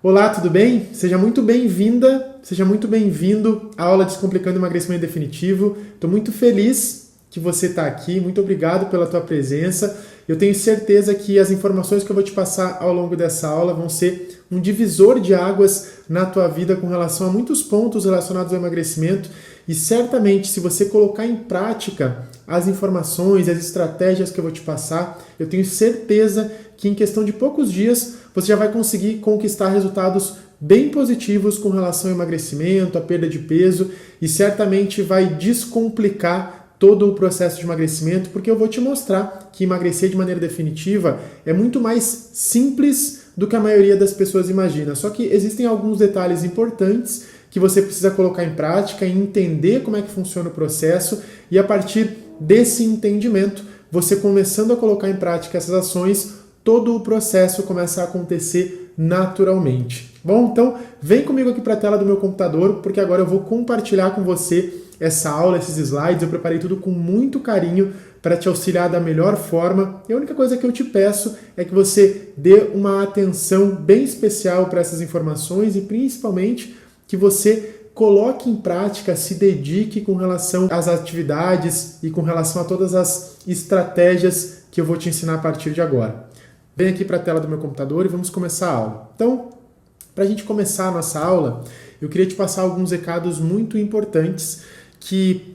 Olá, tudo bem? Seja muito bem-vinda, seja muito bem-vindo à aula Descomplicando Emagrecimento Definitivo. Estou muito feliz que você está aqui, muito obrigado pela tua presença. Eu tenho certeza que as informações que eu vou te passar ao longo dessa aula vão ser um divisor de águas na tua vida com relação a muitos pontos relacionados ao emagrecimento e certamente se você colocar em prática as informações, as estratégias que eu vou te passar, eu tenho certeza que em questão de poucos dias você já vai conseguir conquistar resultados bem positivos com relação ao emagrecimento, à perda de peso e certamente vai descomplicar todo o processo de emagrecimento, porque eu vou te mostrar que emagrecer de maneira definitiva é muito mais simples do que a maioria das pessoas imagina. Só que existem alguns detalhes importantes que você precisa colocar em prática e entender como é que funciona o processo e a partir desse entendimento, você começando a colocar em prática essas ações, todo o processo começa a acontecer naturalmente. Bom, então vem comigo aqui para a tela do meu computador, porque agora eu vou compartilhar com você essa aula, esses slides. Eu preparei tudo com muito carinho para te auxiliar da melhor forma. E a única coisa que eu te peço é que você dê uma atenção bem especial para essas informações e principalmente que você coloque em prática, se dedique com relação às atividades e com relação a todas as estratégias que eu vou te ensinar a partir de agora. Vem aqui para a tela do meu computador e vamos começar a aula. Então, para a gente começar a nossa aula, eu queria te passar alguns recados muito importantes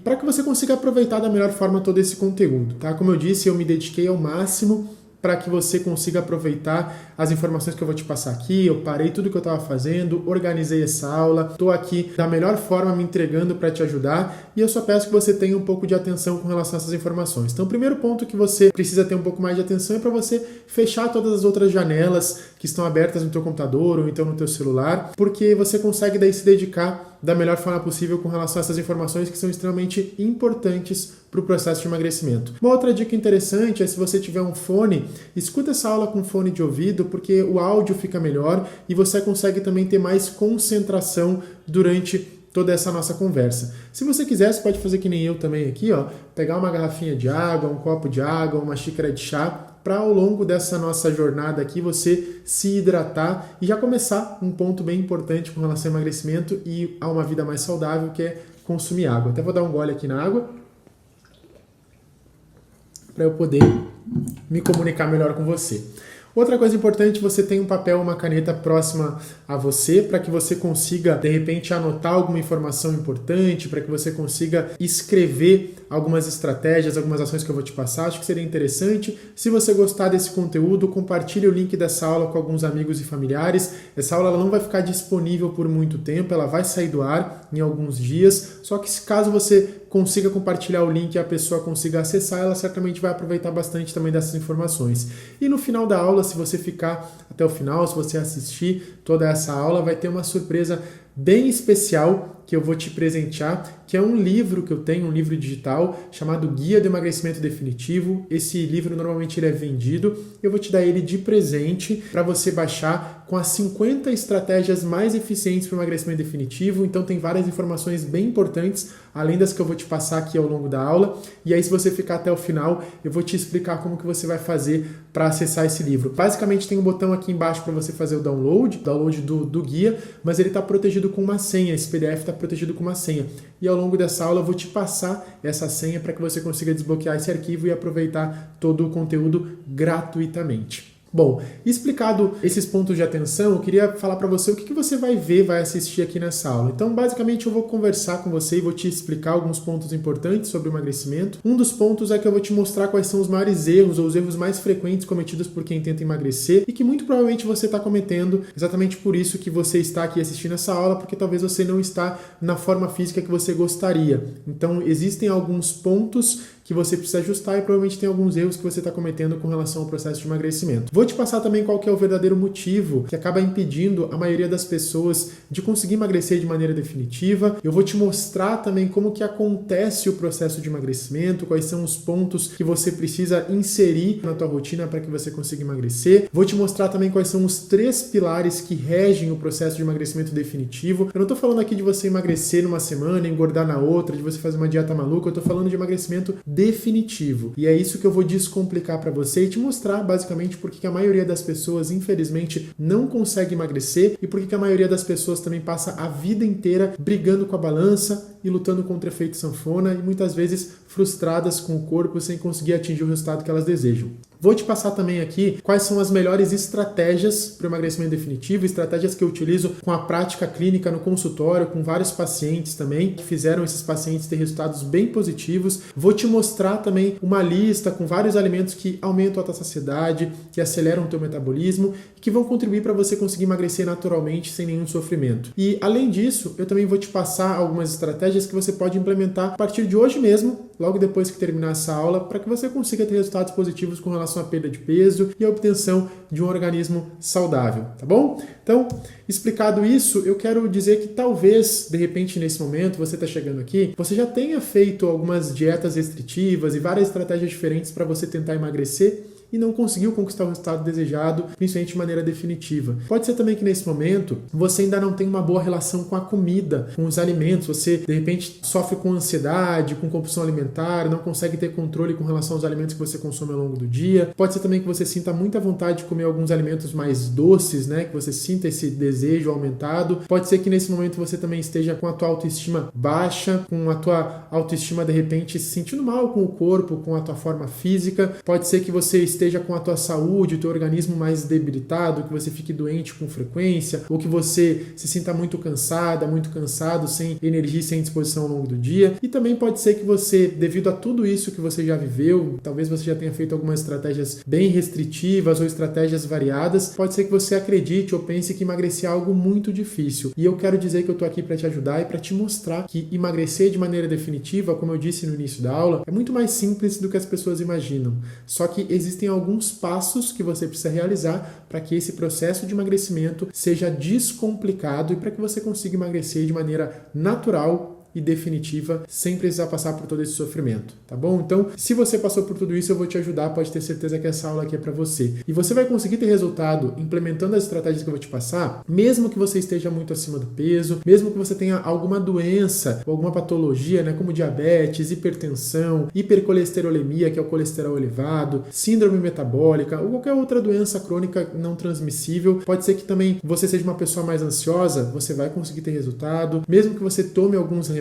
para que você consiga aproveitar da melhor forma todo esse conteúdo. Tá? Como eu disse, eu me dediquei ao máximo para que você consiga aproveitar as informações que eu vou te passar aqui. Eu parei tudo que eu estava fazendo, organizei essa aula, estou aqui da melhor forma me entregando para te ajudar e eu só peço que você tenha um pouco de atenção com relação a essas informações. Então, o primeiro ponto que você precisa ter um pouco mais de atenção é para você fechar todas as outras janelas que estão abertas no teu computador ou então no teu celular, porque você consegue daí se dedicar da melhor forma possível com relação a essas informações que são extremamente importantes para o processo de emagrecimento. Uma outra dica interessante é se você tiver um fone, escuta essa aula com fone de ouvido, porque o áudio fica melhor e você consegue também ter mais concentração durante toda essa nossa conversa. Se você quiser, você pode fazer que nem eu também aqui, ó, pegar uma garrafinha de água, um copo de água, uma xícara de chá, para ao longo dessa nossa jornada aqui você se hidratar e já começar um ponto bem importante com relação ao emagrecimento e a uma vida mais saudável, que é consumir água. Até vou dar um gole aqui na água para eu poder me comunicar melhor com você. Outra coisa importante, você tem um papel, uma caneta próxima a você para que você consiga, de repente, anotar alguma informação importante, para que você consiga escrever algumas estratégias, algumas ações que eu vou te passar. Acho que seria interessante. Se você gostar desse conteúdo, compartilhe o link dessa aula com alguns amigos e familiares. Essa aula ela não vai ficar disponível por muito tempo, ela vai sair do ar em alguns dias, só que caso você consiga compartilhar o link e a pessoa consiga acessar, ela certamente vai aproveitar bastante também dessas informações. E no final da aula, se você ficar até o final, se você assistir toda essa aula, vai ter uma surpresa bem especial que eu vou te presentear, que é um livro que eu tenho, um livro digital chamado Guia do Emagrecimento Definitivo. Esse livro normalmente ele é vendido, eu vou te dar ele de presente para você baixar com as 50 estratégias mais eficientes para o emagrecimento definitivo. Então tem várias informações bem importantes, além das que eu vou te passar aqui ao longo da aula. E aí se você ficar até o final, eu vou te explicar como que você vai fazer para acessar esse livro. Basicamente tem um botão aqui embaixo para você fazer o download do guia, mas ele está protegido com uma senha, esse PDF está protegido com uma senha. E ao longo dessa aula eu vou te passar essa senha para que você consiga desbloquear esse arquivo e aproveitar todo o conteúdo gratuitamente. Bom, explicado esses pontos de atenção, eu queria falar para você o que você vai ver, vai assistir aqui nessa aula. Então, basicamente, eu vou conversar com você e vou te explicar alguns pontos importantes sobre o emagrecimento. Um dos pontos é que eu vou te mostrar quais são os maiores erros ou os erros mais frequentes cometidos por quem tenta emagrecer e que muito provavelmente você está cometendo, exatamente por isso que você está aqui assistindo essa aula, porque talvez você não está na forma física que você gostaria. Então, existem alguns pontos que você precisa ajustar e provavelmente tem alguns erros que você está cometendo com relação ao processo de emagrecimento. Vou te passar também qual que é o verdadeiro motivo que acaba impedindo a maioria das pessoas de conseguir emagrecer de maneira definitiva. Eu vou te mostrar também como que acontece o processo de emagrecimento, quais são os pontos que você precisa inserir na tua rotina para que você consiga emagrecer. Vou te mostrar também quais são os 3 pilares que regem o processo de emagrecimento definitivo. Eu não estou falando aqui de você emagrecer numa semana, engordar na outra, de você fazer uma dieta maluca, eu estou falando de emagrecimento definitivo. E é isso que eu vou descomplicar para você e te mostrar basicamente por que a maioria das pessoas, infelizmente, não consegue emagrecer e por que a maioria das pessoas também passa a vida inteira brigando com a balança e lutando contra o efeito sanfona e muitas vezes frustradas com o corpo sem conseguir atingir o resultado que elas desejam. Vou te passar também aqui quais são as melhores estratégias para o emagrecimento definitivo, estratégias que eu utilizo com a prática clínica no consultório, com vários pacientes também, que fizeram esses pacientes ter resultados bem positivos. Vou te mostrar também uma lista com vários alimentos que aumentam a tua saciedade, que aceleram o teu metabolismo e que vão contribuir para você conseguir emagrecer naturalmente sem nenhum sofrimento. E além disso, eu também vou te passar algumas estratégias que você pode implementar a partir de hoje mesmo, logo depois que terminar essa aula, para que você consiga ter resultados positivos com relação à perda de peso e a obtenção de um organismo saudável, tá bom? Então, explicado isso, eu quero dizer que talvez, de repente, nesse momento, você está chegando aqui, você já tenha feito algumas dietas restritivas e várias estratégias diferentes para você tentar emagrecer e não conseguiu conquistar o resultado desejado, principalmente de maneira definitiva. Pode ser também que nesse momento você ainda não tem uma boa relação com a comida, com os alimentos, você de repente sofre com ansiedade, com compulsão alimentar, não consegue ter controle com relação aos alimentos que você consome ao longo do dia. Pode ser também que você sinta muita vontade de comer alguns alimentos mais doces, né? Que você sinta esse desejo aumentado. Pode ser que nesse momento você também esteja com a tua autoestima baixa, com a tua autoestima de repente se sentindo mal com o corpo, com a tua forma física. Pode ser que você esteja com a tua saúde, o teu organismo mais debilitado, que você fique doente com frequência, ou que você se sinta muito cansada, muito cansado, sem energia e sem disposição ao longo do dia. E também pode ser que você, devido a tudo isso que você já viveu, talvez você já tenha feito algumas estratégias bem restritivas ou estratégias variadas, pode ser que você acredite ou pense que emagrecer é algo muito difícil. E eu quero dizer que eu tô aqui para te ajudar e para te mostrar que emagrecer de maneira definitiva, como eu disse no início da aula, é muito mais simples do que as pessoas imaginam. Só que existem alguns passos que você precisa realizar para que esse processo de emagrecimento seja descomplicado e para que você consiga emagrecer de maneira natural e definitiva, sem precisar passar por todo esse sofrimento, tá bom? Então, se você passou por tudo isso, eu vou te ajudar, pode ter certeza que essa aula aqui é para você. E você vai conseguir ter resultado implementando as estratégias que eu vou te passar, mesmo que você esteja muito acima do peso, mesmo que você tenha alguma doença ou alguma patologia, né, como diabetes, hipertensão, hipercolesterolemia, que é o colesterol elevado, síndrome metabólica ou qualquer outra doença crônica não transmissível. Pode ser que também você seja uma pessoa mais ansiosa, você vai conseguir ter resultado, mesmo que você tome alguns remédios,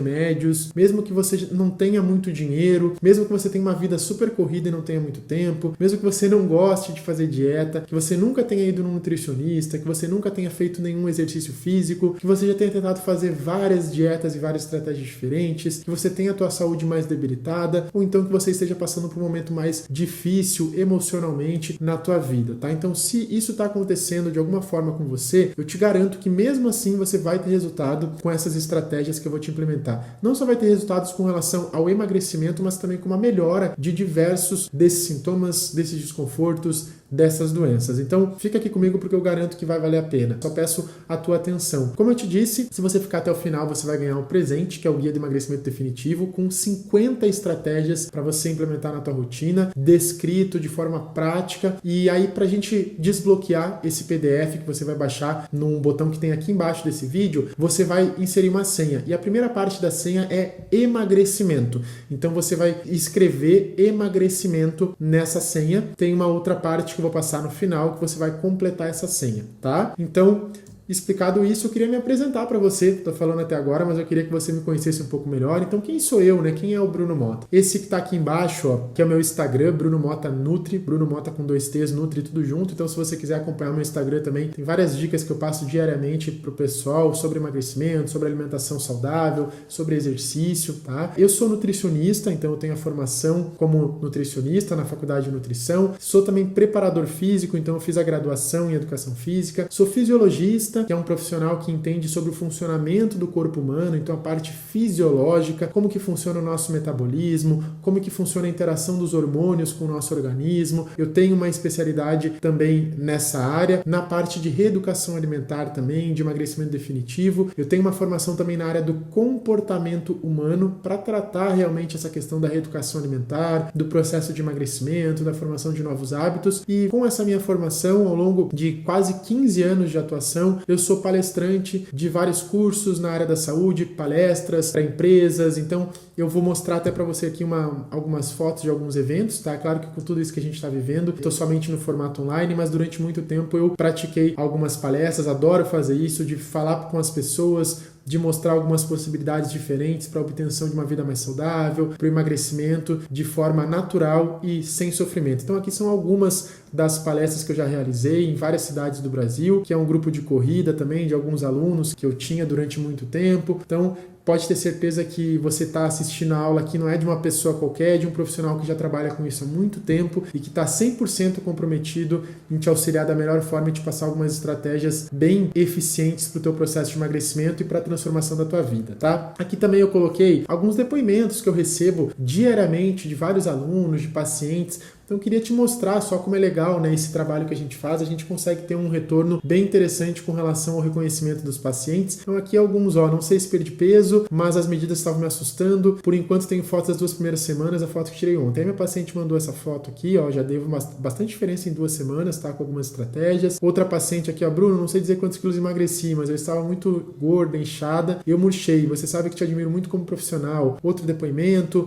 mesmo que você não tenha muito dinheiro, mesmo que você tenha uma vida super corrida e não tenha muito tempo, mesmo que você não goste de fazer dieta, que você nunca tenha ido num nutricionista, que você nunca tenha feito nenhum exercício físico, que você já tenha tentado fazer várias dietas e várias estratégias diferentes, que você tenha a tua saúde mais debilitada, ou então que você esteja passando por um momento mais difícil emocionalmente na tua vida, tá? Então, se isso está acontecendo de alguma forma com você, eu te garanto que mesmo assim você vai ter resultado com essas estratégias que eu vou te implementar. Não só vai ter resultados com relação ao emagrecimento, mas também com uma melhora de diversos desses sintomas, desses desconfortos, dessas doenças. Então, fica aqui comigo porque eu garanto que vai valer a pena. Só peço a tua atenção. Como eu te disse, se você ficar até o final, você vai ganhar um presente, que é o Guia de Emagrecimento Definitivo, com 50 estratégias para você implementar na tua rotina, descrito de forma prática. E aí, para a gente desbloquear esse PDF que você vai baixar num botão que tem aqui embaixo desse vídeo, você vai inserir uma senha. E a primeira parte da senha é emagrecimento. Então, você vai escrever emagrecimento nessa senha. Tem uma outra parte que eu vou passar no final, que você vai completar essa senha, tá? Então, explicado isso, eu queria me apresentar para você. Estou falando até agora, mas eu queria que você me conhecesse um pouco melhor. Então, quem sou eu, né? Quem é o Bruno Mota? Esse que está aqui embaixo, ó, que é o meu Instagram, Bruno Mota Nutri, Bruno Mota com 2 T's, Nutri, tudo junto. Então, se você quiser acompanhar o meu Instagram também, tem várias dicas que eu passo diariamente pro pessoal sobre emagrecimento, sobre alimentação saudável, sobre exercício, tá? Eu sou nutricionista, então eu tenho a formação como nutricionista na Faculdade de Nutrição. Sou também preparador físico, então eu fiz a graduação em Educação Física. Sou fisiologista, que é um profissional que entende sobre o funcionamento do corpo humano, então a parte fisiológica, como que funciona o nosso metabolismo, como que funciona a interação dos hormônios com o nosso organismo. Eu tenho uma especialidade também nessa área, na parte de reeducação alimentar também, de emagrecimento definitivo. Eu tenho uma formação também na área do comportamento humano para tratar realmente essa questão da reeducação alimentar, do processo de emagrecimento, da formação de novos hábitos. E com essa minha formação, ao longo de quase 15 anos de atuação, eu sou palestrante de vários cursos na área da saúde, palestras para empresas. Então, Eu vou mostrar até para você aqui algumas fotos de alguns eventos, tá? Claro que com tudo isso que a gente está vivendo, estou somente no formato online, mas durante muito tempo eu pratiquei algumas palestras, adoro fazer isso, de falar com as pessoas, de mostrar algumas possibilidades diferentes para a obtenção de uma vida mais saudável, para o emagrecimento de forma natural e sem sofrimento. Então aqui são algumas das palestras que eu já realizei em várias cidades do Brasil, que é um grupo de corrida também de alguns alunos que eu tinha durante muito tempo. Então pode ter certeza que você está assistindo a aula aqui não é de uma pessoa qualquer, é de um profissional que já trabalha com isso há muito tempo e que está 100% comprometido em te auxiliar da melhor forma e te passar algumas estratégias bem eficientes para o teu processo de emagrecimento e para a transformação da tua vida, tá? Aqui também eu coloquei alguns depoimentos que eu recebo diariamente de vários alunos, de pacientes. Então eu queria te mostrar só como é legal, né, esse trabalho que a gente faz, a gente consegue ter um retorno bem interessante com relação ao reconhecimento dos pacientes. Então aqui alguns, não sei se perdi peso, mas as medidas estavam me assustando. Por enquanto tenho fotos das 2 primeiras semanas, a foto que tirei ontem. Aí minha paciente mandou essa foto aqui, já deu bastante diferença em 2 semanas, tá, com algumas estratégias. Outra paciente aqui, Bruno, não sei dizer quantos quilos emagreci, mas eu estava muito gorda, inchada, e eu murchei. Você sabe que te admiro muito como profissional. Outro depoimento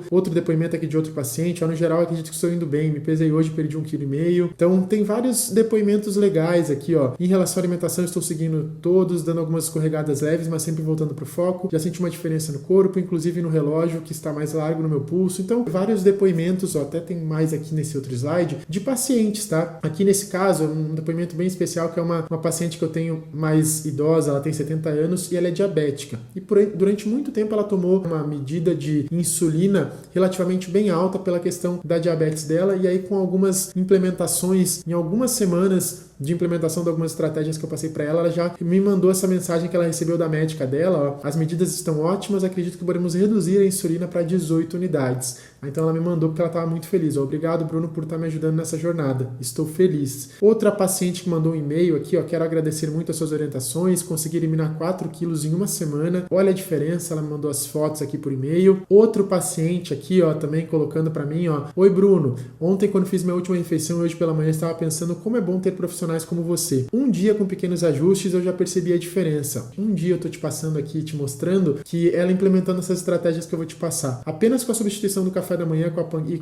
aqui de outro paciente, no geral acredito que estou indo bem, me pesei hoje, perdi 1,5 kg. Então tem vários depoimentos legais aqui, Em relação à alimentação, estou seguindo todos, dando algumas escorregadas leves, mas sempre voltando para o foco. Já senti uma diferença no corpo, inclusive no relógio, que está mais largo no meu pulso. Então, vários depoimentos, até tem mais aqui nesse outro slide, de pacientes, tá? Aqui nesse caso, um depoimento bem especial, que é uma paciente que eu tenho mais idosa, ela tem 70 anos e ela é diabética. E durante muito tempo ela tomou uma medida de insulina relativamente bem alta pela questão da diabetes dela, e aí com algumas implementações, em algumas semanas de implementação de algumas estratégias que eu passei para ela, ela já me mandou essa mensagem que ela recebeu da médica dela, as medidas estão ótimas, acredito que podemos reduzir a insulina para 18 unidades. Então ela me mandou porque ela estava muito feliz. Obrigado, Bruno, por estar me ajudando nessa jornada. Estou feliz. Outra paciente que mandou um e-mail aqui, quero agradecer muito as suas orientações, consegui eliminar 4 quilos em uma semana. Olha a diferença, ela me mandou as fotos aqui por e-mail. Outro paciente aqui, também colocando para mim, oi, Bruno, ontem quando fiz minha última refeição, hoje pela manhã, estava pensando como é bom ter profissionais como você. Um dia com pequenos ajustes eu já percebi a diferença. Um dia eu tô te passando aqui, te mostrando que ela implementando essas estratégias que eu vou te passar. Apenas com a substituição do café da manhã com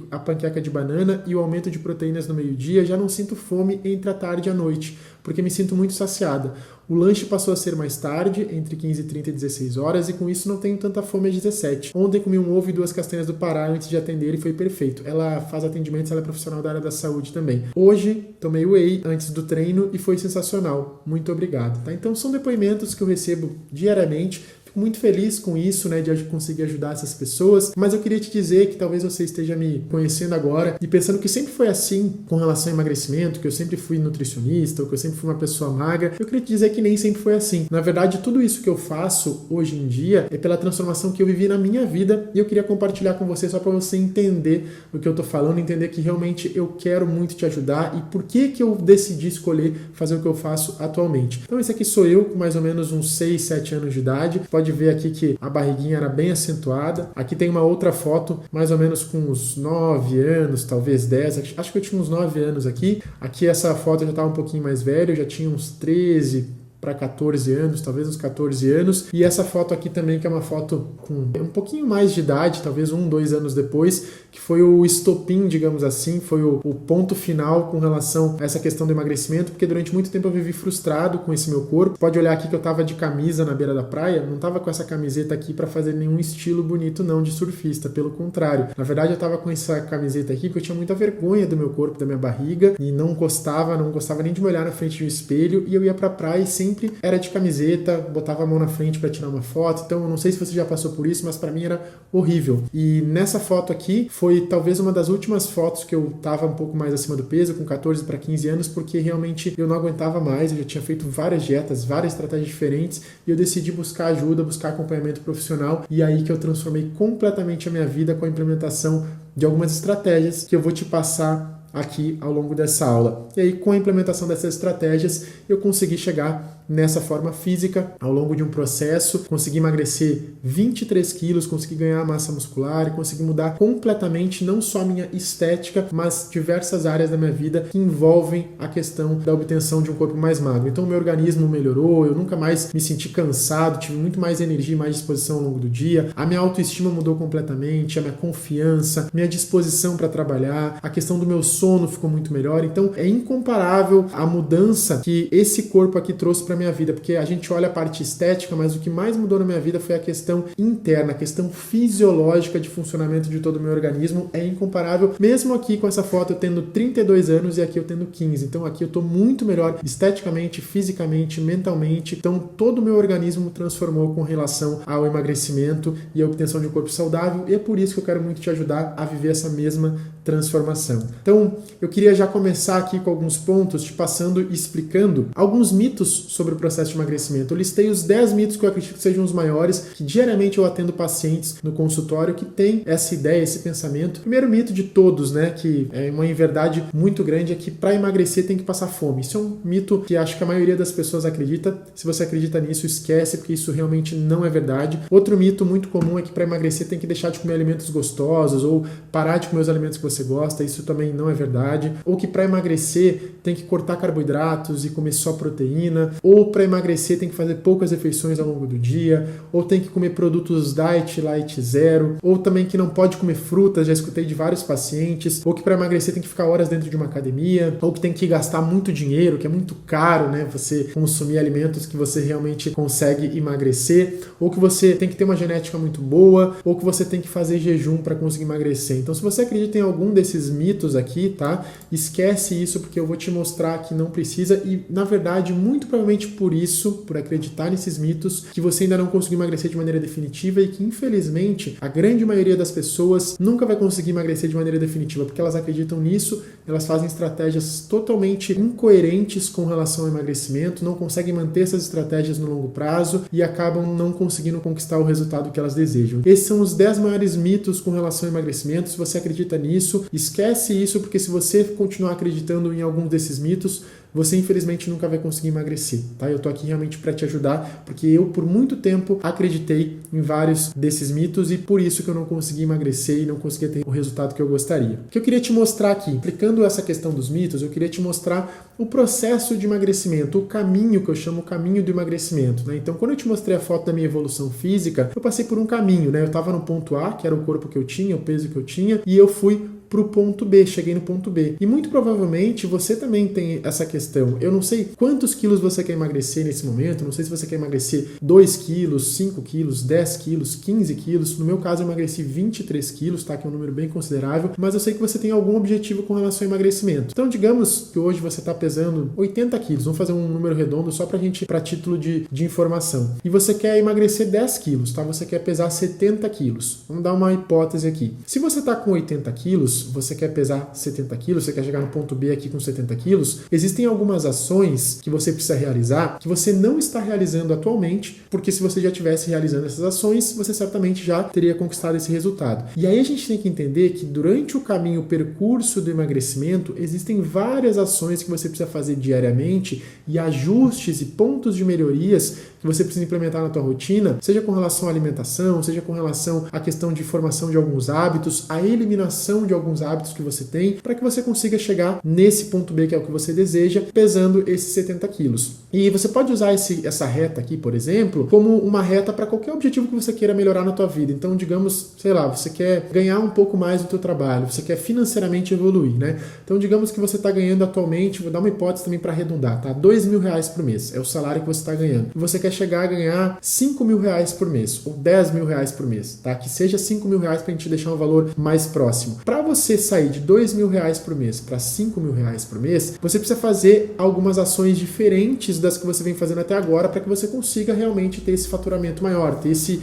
a panqueca de banana e o aumento de proteínas no meio-dia, já não sinto fome entre a tarde e a noite, porque me sinto muito saciada. O lanche passou a ser mais tarde, entre 15h30 e 16 horas, e com isso não tenho tanta fome às 17. Ontem comi um ovo e 2 castanhas do Pará antes de atender e foi perfeito. Ela faz atendimentos, ela é profissional da área da saúde também. Hoje, tomei whey antes do treino e foi sensacional. Muito obrigado. Tá? Então são depoimentos que eu recebo diariamente. Fico muito feliz com isso, de conseguir ajudar essas pessoas, mas eu queria te dizer que talvez você esteja me conhecendo agora e pensando que sempre foi assim com relação ao emagrecimento, que eu sempre fui nutricionista, ou que eu sempre fui uma pessoa magra. Eu queria te dizer que nem sempre foi assim. Na verdade, tudo isso que eu faço hoje em dia é pela transformação que eu vivi na minha vida e eu queria compartilhar com você só para você entender o que eu tô falando, entender que realmente eu quero muito te ajudar e por que eu decidi escolher fazer o que eu faço atualmente. Então esse aqui sou eu com mais ou menos uns 6, 7 anos de idade. Pode ver aqui que a barriguinha era bem acentuada. Aqui tem uma outra foto, mais ou menos com uns 9 anos, talvez 10. Acho que eu tinha uns 9 anos aqui. Aqui essa foto eu já estava um pouquinho mais velho, eu já tinha uns 13 para 14 anos, talvez uns 14 anos. E essa foto aqui também, que é uma foto com um pouquinho mais de idade, talvez 1, 2 anos depois, que foi o estopim, digamos assim, foi o ponto final com relação a essa questão do emagrecimento, porque durante muito tempo eu vivi frustrado com esse meu corpo. Pode olhar aqui que eu tava de camisa na beira da praia, não tava com essa camiseta aqui para fazer nenhum estilo bonito não de surfista, pelo contrário. Na verdade eu tava com essa camiseta aqui porque eu tinha muita vergonha do meu corpo, da minha barriga, e não gostava nem de me olhar na frente de um espelho, e eu ia pra praia e sempre era de camiseta, botava a mão na frente para tirar uma foto. Então eu não sei se você já passou por isso, mas para mim era horrível. E nessa foto aqui foi talvez uma das últimas fotos que eu tava um pouco mais acima do peso, com 14 para 15 anos, porque realmente eu não aguentava mais. Eu já tinha feito várias dietas, várias estratégias diferentes, e eu decidi buscar ajuda, buscar acompanhamento profissional, e aí que eu transformei completamente a minha vida com a implementação de algumas estratégias que eu vou te passar aqui ao longo dessa aula. E aí, com a implementação dessas estratégias, eu consegui chegar nessa forma física ao longo de um processo, consegui emagrecer 23 quilos, consegui ganhar massa muscular e consegui mudar completamente não só a minha estética, mas diversas áreas da minha vida que envolvem a questão da obtenção de um corpo mais magro. Então o meu organismo melhorou, eu nunca mais me senti cansado, tive muito mais energia e mais disposição ao longo do dia, a minha autoestima mudou completamente, a minha confiança, minha disposição para trabalhar, a questão do meu sono ficou muito melhor. Então é incomparável a mudança que esse corpo aqui trouxe para minha vida, porque a gente olha a parte estética, mas o que mais mudou na minha vida foi a questão interna, a questão fisiológica de funcionamento de todo o meu organismo. É incomparável, mesmo aqui com essa foto eu tendo 32 anos e aqui eu tendo 15. Então aqui eu tô muito melhor esteticamente, fisicamente, mentalmente. Então todo o meu organismo transformou com relação ao emagrecimento e a obtenção de um corpo saudável, e é por isso que eu quero muito te ajudar a viver essa mesma transformação. Então, eu queria já começar aqui com alguns pontos, te passando e explicando alguns mitos sobre o processo de emagrecimento. Eu listei os 10 mitos que eu acredito que sejam os maiores, que diariamente eu atendo pacientes no consultório que têm essa ideia, esse pensamento. O primeiro mito de todos, né, que é uma inverdade muito grande, é que para emagrecer tem que passar fome. Isso é um mito que acho que a maioria das pessoas acredita. Se você acredita nisso, esquece, porque isso realmente não é verdade. Outro mito muito comum é que para emagrecer tem que deixar de comer alimentos gostosos ou parar de comer os alimentos que você gosta. Isso também não é verdade. Ou que para emagrecer tem que cortar carboidratos e comer só proteína. Ou para emagrecer tem que fazer poucas refeições ao longo do dia. Ou tem que comer produtos diet, light, zero. Ou também que não pode comer frutas, já escutei de vários pacientes. Ou que para emagrecer tem que ficar horas dentro de uma academia. Ou que tem que gastar muito dinheiro, que é muito caro, né? Você consumir alimentos que você realmente consegue emagrecer. Ou que você tem que ter uma genética muito boa. Ou que você tem que fazer jejum para conseguir emagrecer. Então, se você acredita em algum desses mitos aqui, tá? Esquece isso, porque eu vou te mostrar que não precisa. E, na verdade, muito provavelmente por isso, por acreditar nesses mitos, que você ainda não conseguiu emagrecer de maneira definitiva e que, infelizmente, a grande maioria das pessoas nunca vai conseguir emagrecer de maneira definitiva, porque elas acreditam nisso, elas fazem estratégias totalmente incoerentes com relação ao emagrecimento, não conseguem manter essas estratégias no longo prazo e acabam não conseguindo conquistar o resultado que elas desejam. Esses são os 10 maiores mitos com relação ao emagrecimento. Se você acredita nisso, esquece isso, porque se você continuar acreditando em algum desses mitos, você infelizmente nunca vai conseguir emagrecer, tá? Eu tô aqui realmente para te ajudar, porque eu por muito tempo acreditei em vários desses mitos e por isso que eu não consegui emagrecer e não conseguia ter o resultado que eu gostaria. O que eu queria te mostrar aqui, explicando essa questão dos mitos, eu queria te mostrar o processo de emagrecimento, o caminho que eu chamo o caminho do emagrecimento, né? Então, quando eu te mostrei a foto da minha evolução física, eu passei por um caminho, né? Eu tava no ponto A, que era o corpo que eu tinha, o peso que eu tinha, e eu fui para o ponto B, cheguei no ponto B. E muito provavelmente você também tem essa questão. Eu não sei quantos quilos você quer emagrecer nesse momento, não sei se você quer emagrecer 2 quilos, 5 quilos, 10 quilos, 15 quilos. No meu caso, eu emagreci 23 quilos, tá? Que é um número bem considerável, mas eu sei que você tem algum objetivo com relação ao emagrecimento. Então, digamos que hoje você está pesando 80 quilos, vamos fazer um número redondo só para título de informação. E você quer emagrecer 10 quilos, tá? Você quer pesar 70 quilos. Vamos dar uma hipótese aqui. Se você está com 80 quilos, você quer pesar 70 quilos, você quer chegar no ponto B aqui com 70 quilos, existem algumas ações que você precisa realizar que você não está realizando atualmente, porque se você já estivesse realizando essas ações, você certamente já teria conquistado esse resultado. E aí a gente tem que entender que durante o caminho, o percurso do emagrecimento, existem várias ações que você precisa fazer diariamente e ajustes e pontos de melhorias que você precisa implementar na tua rotina, seja com relação à alimentação, seja com relação à questão de formação de alguns hábitos, a eliminação de alguns hábitos que você tem, para que você consiga chegar nesse ponto B, que é o que você deseja, pesando esses 70 quilos. E você pode usar essa reta aqui, por exemplo, como uma reta para qualquer objetivo que você queira melhorar na tua vida. Então, digamos, sei lá, você quer ganhar um pouco mais do teu trabalho, você quer financeiramente evoluir, né? Então, digamos que você está ganhando atualmente, vou dar uma hipótese também para arredondar, tá? R$2.000 por mês é o salário que você está ganhando. E você quer chegar a ganhar R$5.000 por mês ou R$10.000 por mês, tá? Que seja R$5.000 para a gente deixar um valor mais próximo. Para você sair de R$2.000 por mês para R$5.000 por mês, você precisa fazer algumas ações diferentes das que você vem fazendo até agora para que você consiga realmente ter esse faturamento maior, ter esse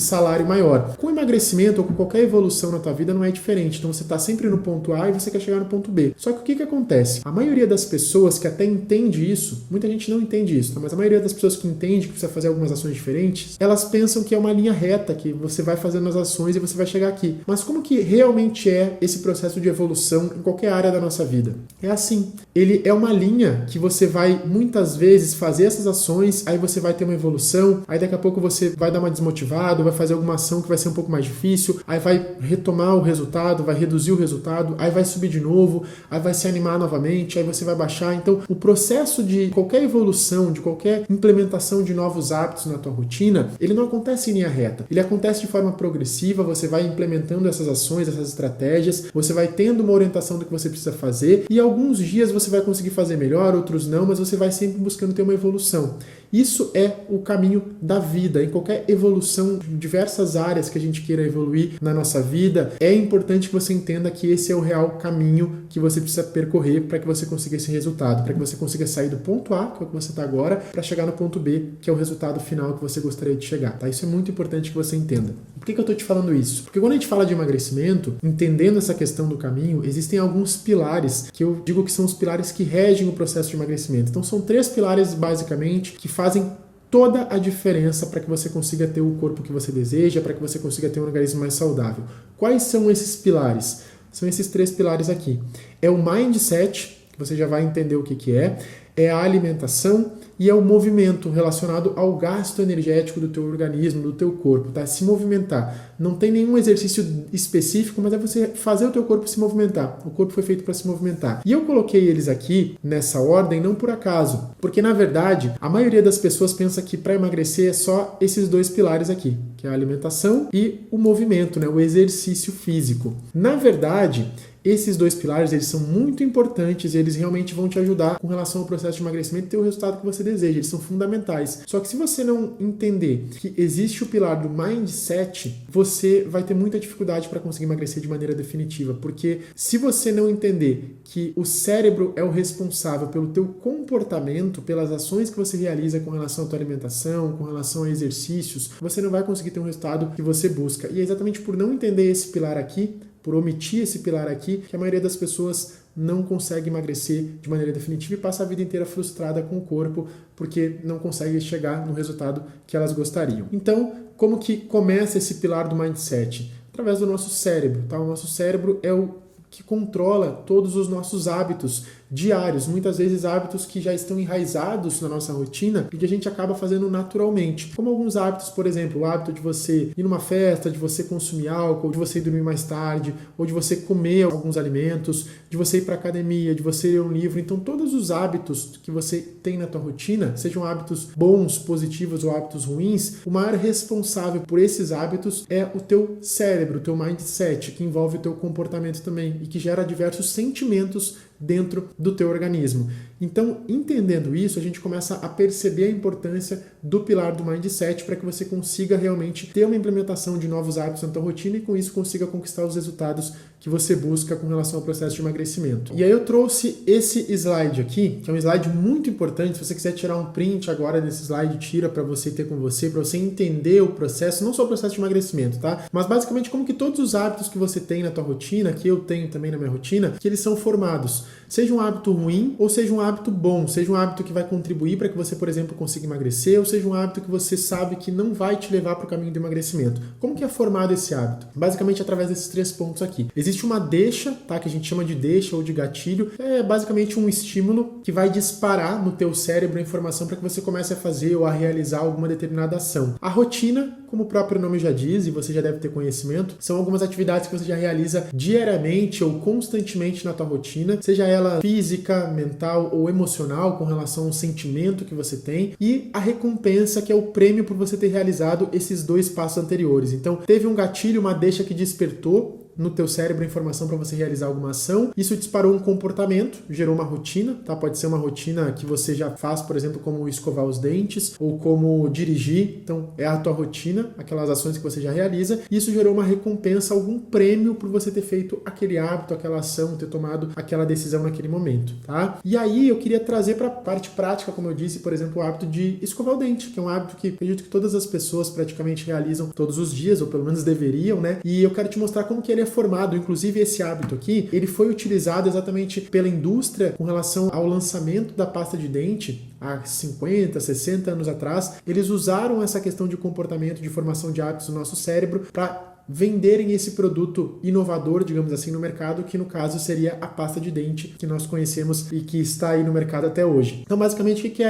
salário maior. Com emagrecimento ou com qualquer evolução na tua vida não é diferente. Então você está sempre no ponto A e você quer chegar no ponto B. Só que o que acontece? A maioria das pessoas que até entende isso, muita gente não entende isso, tá? Mas a maioria das pessoas que entende que precisa fazer algumas ações diferentes, elas pensam que é uma linha reta, que você vai fazendo as ações e você vai chegar aqui. Mas como que realmente é esse processo de evolução em qualquer área da nossa vida. É assim, ele é uma linha que você vai muitas vezes fazer essas ações, aí você vai ter uma evolução, aí daqui a pouco você vai dar uma desmotivada, vai fazer alguma ação que vai ser um pouco mais difícil, aí vai retomar o resultado, vai reduzir o resultado, aí vai subir de novo, aí vai se animar novamente, aí você vai baixar. Então, o processo de qualquer evolução, de qualquer implementação de novos hábitos na tua rotina, ele não acontece em linha reta. Ele acontece de forma progressiva, você vai implementando essas ações, essas estratégias, você vai tendo uma orientação do que você precisa fazer e alguns dias você vai conseguir fazer melhor, outros não, mas você vai sempre buscando ter uma evolução. Isso é o caminho da vida. Em qualquer evolução, em diversas áreas que a gente queira evoluir na nossa vida, é importante que você entenda que esse é o real caminho que você precisa percorrer para que você consiga esse resultado, para que você consiga sair do ponto A, que é o que você está agora, para chegar no ponto B, que é o resultado final que você gostaria de chegar. Tá? Isso é muito importante que você entenda. Por que eu estou te falando isso? Porque quando a gente fala de emagrecimento, entendendo essa questão do caminho, existem alguns pilares que eu digo que são os pilares que regem o processo de emagrecimento. Então são 3 pilares basicamente que fazem toda a diferença para que você consiga ter o corpo que você deseja, para que você consiga ter um organismo mais saudável. Quais são esses pilares? São esses 3 pilares aqui. É o mindset, que você já vai entender o que é a alimentação e é o movimento relacionado ao gasto energético do teu organismo, do teu corpo, tá? Se movimentar. Não tem nenhum exercício específico, mas é você fazer o teu corpo se movimentar. O corpo foi feito para se movimentar. E eu coloquei eles aqui nessa ordem não por acaso, porque na verdade a maioria das pessoas pensa que para emagrecer é só esses 2 pilares aqui, que é a alimentação e o movimento, né? O exercício físico. Na verdade, esses 2 pilares, eles são muito importantes e eles realmente vão te ajudar com relação ao processo de emagrecimento e ter o resultado que você deseja. Eles são fundamentais. Só que se você não entender que existe o pilar do mindset, você vai ter muita dificuldade para conseguir emagrecer de maneira definitiva. Porque se você não entender que o cérebro é o responsável pelo teu comportamento, pelas ações que você realiza com relação à tua alimentação, com relação a exercícios, você não vai conseguir ter um resultado que você busca. E é exatamente por não entender esse pilar aqui, por omitir esse pilar aqui, que a maioria das pessoas não consegue emagrecer de maneira definitiva e passa a vida inteira frustrada com o corpo porque não consegue chegar no resultado que elas gostariam. Então, como que começa esse pilar do mindset? Através do nosso cérebro, tá? O nosso cérebro é o que controla todos os nossos hábitos diários, muitas vezes hábitos que já estão enraizados na nossa rotina e que a gente acaba fazendo naturalmente. Como alguns hábitos, por exemplo, o hábito de você ir numa festa, de você consumir álcool, de você ir dormir mais tarde, ou de você comer alguns alimentos, de você ir para academia, de você ler um livro. Então, todos os hábitos que você tem na tua rotina, sejam hábitos bons, positivos ou hábitos ruins, o maior responsável por esses hábitos é o teu cérebro, o teu mindset, que envolve o teu comportamento também e que gera diversos sentimentos dentro do teu organismo. Então, entendendo isso, a gente começa a perceber a importância do pilar do mindset para que você consiga realmente ter uma implementação de novos hábitos na tua rotina e com isso consiga conquistar os resultados que você busca com relação ao processo de emagrecimento. E aí eu trouxe esse slide aqui, que é um slide muito importante. Se você quiser tirar um print agora desse slide, tira para você ter com você, para você entender o processo, não só o processo de emagrecimento, tá? Mas basicamente como que todos os hábitos que você tem na tua rotina, que eu tenho também na minha rotina, que eles são formados. Seja um hábito ruim ou seja um hábito bom, seja um hábito que vai contribuir para que você, por exemplo, consiga emagrecer, ou seja um hábito que você sabe que não vai te levar para o caminho do emagrecimento. Como que é formado esse hábito? Basicamente através desses 3 pontos aqui. Existe uma deixa, tá? Que a gente chama de deixa ou de gatilho. É basicamente um estímulo que vai disparar no teu cérebro a informação para que você comece a fazer ou a realizar alguma determinada ação. A rotina, como o próprio nome já diz, e você já deve ter conhecimento, são algumas atividades que você já realiza diariamente ou constantemente na tua rotina, seja ela física, mental ou emocional, com relação ao sentimento que você tem, e a recompensa, que é o prêmio por você ter realizado esses 2 passos anteriores. Então, teve um gatilho, uma deixa que despertou no teu cérebro a informação para você realizar alguma ação. Isso disparou um comportamento, gerou uma rotina, tá? Pode ser uma rotina que você já faz, por exemplo, como escovar os dentes ou como dirigir. Então, é a tua rotina, aquelas ações que você já realiza. Isso gerou uma recompensa, algum prêmio por você ter feito aquele hábito, aquela ação, ter tomado aquela decisão naquele momento, tá? E aí eu queria trazer para a parte prática, como eu disse, por exemplo, o hábito de escovar o dente, que é um hábito que acredito que todas as pessoas praticamente realizam todos os dias, ou pelo menos deveriam, né? E eu quero te mostrar como que ele é formado. Inclusive, esse hábito aqui, ele foi utilizado exatamente pela indústria com relação ao lançamento da pasta de dente há 50, 60 anos atrás. Eles usaram essa questão de comportamento, de formação de hábitos no nosso cérebro para venderem esse produto inovador, digamos assim, no mercado, que no caso seria a pasta de dente que nós conhecemos e que está aí no mercado até hoje. Então, basicamente, o que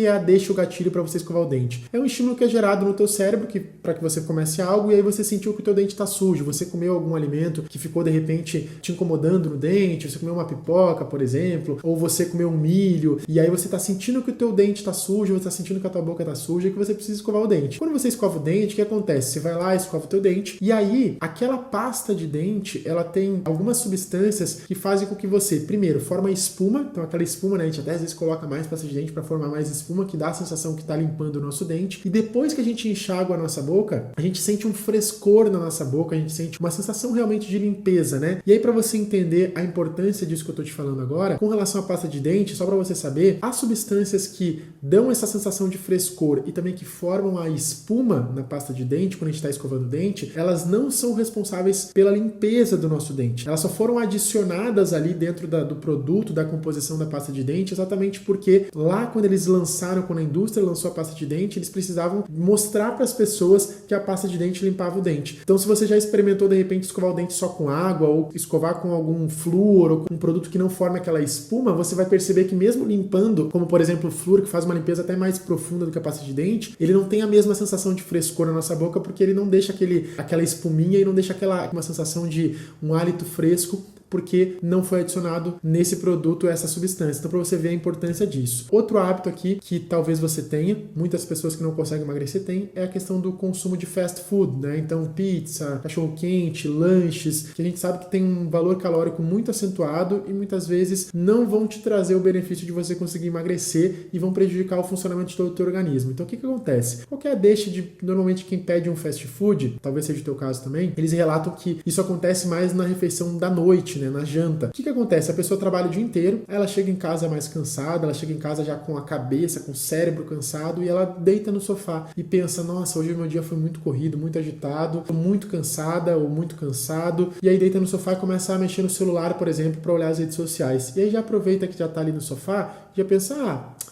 é a deixa o gatilho para você escovar o dente? É um estímulo que é gerado no teu cérebro para que você comece algo e aí você sentiu que o teu dente está sujo, você comeu algum alimento que ficou, de repente, te incomodando no dente, você comeu uma pipoca, por exemplo, ou você comeu um milho, e aí você está sentindo que o teu dente está sujo, você está sentindo que a tua boca está suja e que você precisa escovar o dente. Quando você escova o dente, o que acontece? Você vai lá, escova o teu dente, e aí aquela pasta de dente, ela tem algumas substâncias que fazem com que você, primeiro, forma espuma, então aquela espuma, né, a gente até às vezes coloca mais pasta de dente para formar mais espuma, que dá a sensação que está limpando o nosso dente, e depois que a gente enxágua a nossa boca, a gente sente um frescor na nossa boca, a gente sente uma sensação realmente de limpeza, né? E aí, para você entender a importância disso que eu tô te falando agora, com relação à pasta de dente, só para você saber, as substâncias que dão essa sensação de frescor e também que formam a espuma na pasta de dente, quando a gente está escovando o dente, elas não são responsáveis pela limpeza do nosso dente. Elas só foram adicionadas ali dentro do produto, da composição da pasta de dente, exatamente porque lá quando eles lançaram, quando a indústria lançou a pasta de dente, eles precisavam mostrar para as pessoas que a pasta de dente limpava o dente. Então, se você já experimentou de repente escovar o dente só com água ou escovar com algum flúor ou com um produto que não forma aquela espuma, você vai perceber que mesmo limpando, como por exemplo o flúor, que faz uma limpeza até mais profunda do que a pasta de dente, ele não tem a mesma sensação de frescor na nossa boca porque ele não deixa aquela espuminha e não deixa uma sensação de um hálito fresco, porque não foi adicionado nesse produto essa substância. Então, para você ver a importância disso. Outro hábito aqui que talvez você tenha, muitas pessoas que não conseguem emagrecer têm, é a questão do consumo de fast food, né? Então, pizza, cachorro-quente, lanches, que a gente sabe que tem um valor calórico muito acentuado e muitas vezes não vão te trazer o benefício de você conseguir emagrecer e vão prejudicar o funcionamento de todo o teu organismo. Então, o que acontece? Qual que é a deixa de, normalmente, quem pede um fast food, talvez seja o teu caso também, eles relatam que isso acontece mais na refeição da noite, né, na janta. O que acontece? A pessoa trabalha o dia inteiro, ela chega em casa mais cansada, ela chega em casa já com a cabeça, com o cérebro cansado e ela deita no sofá e pensa, nossa, hoje o meu dia foi muito corrido, muito agitado, tô muito cansada ou muito cansado, e aí deita no sofá e começa a mexer no celular, por exemplo, para olhar as redes sociais. E aí já aproveita que já tá ali no sofá, já pensa,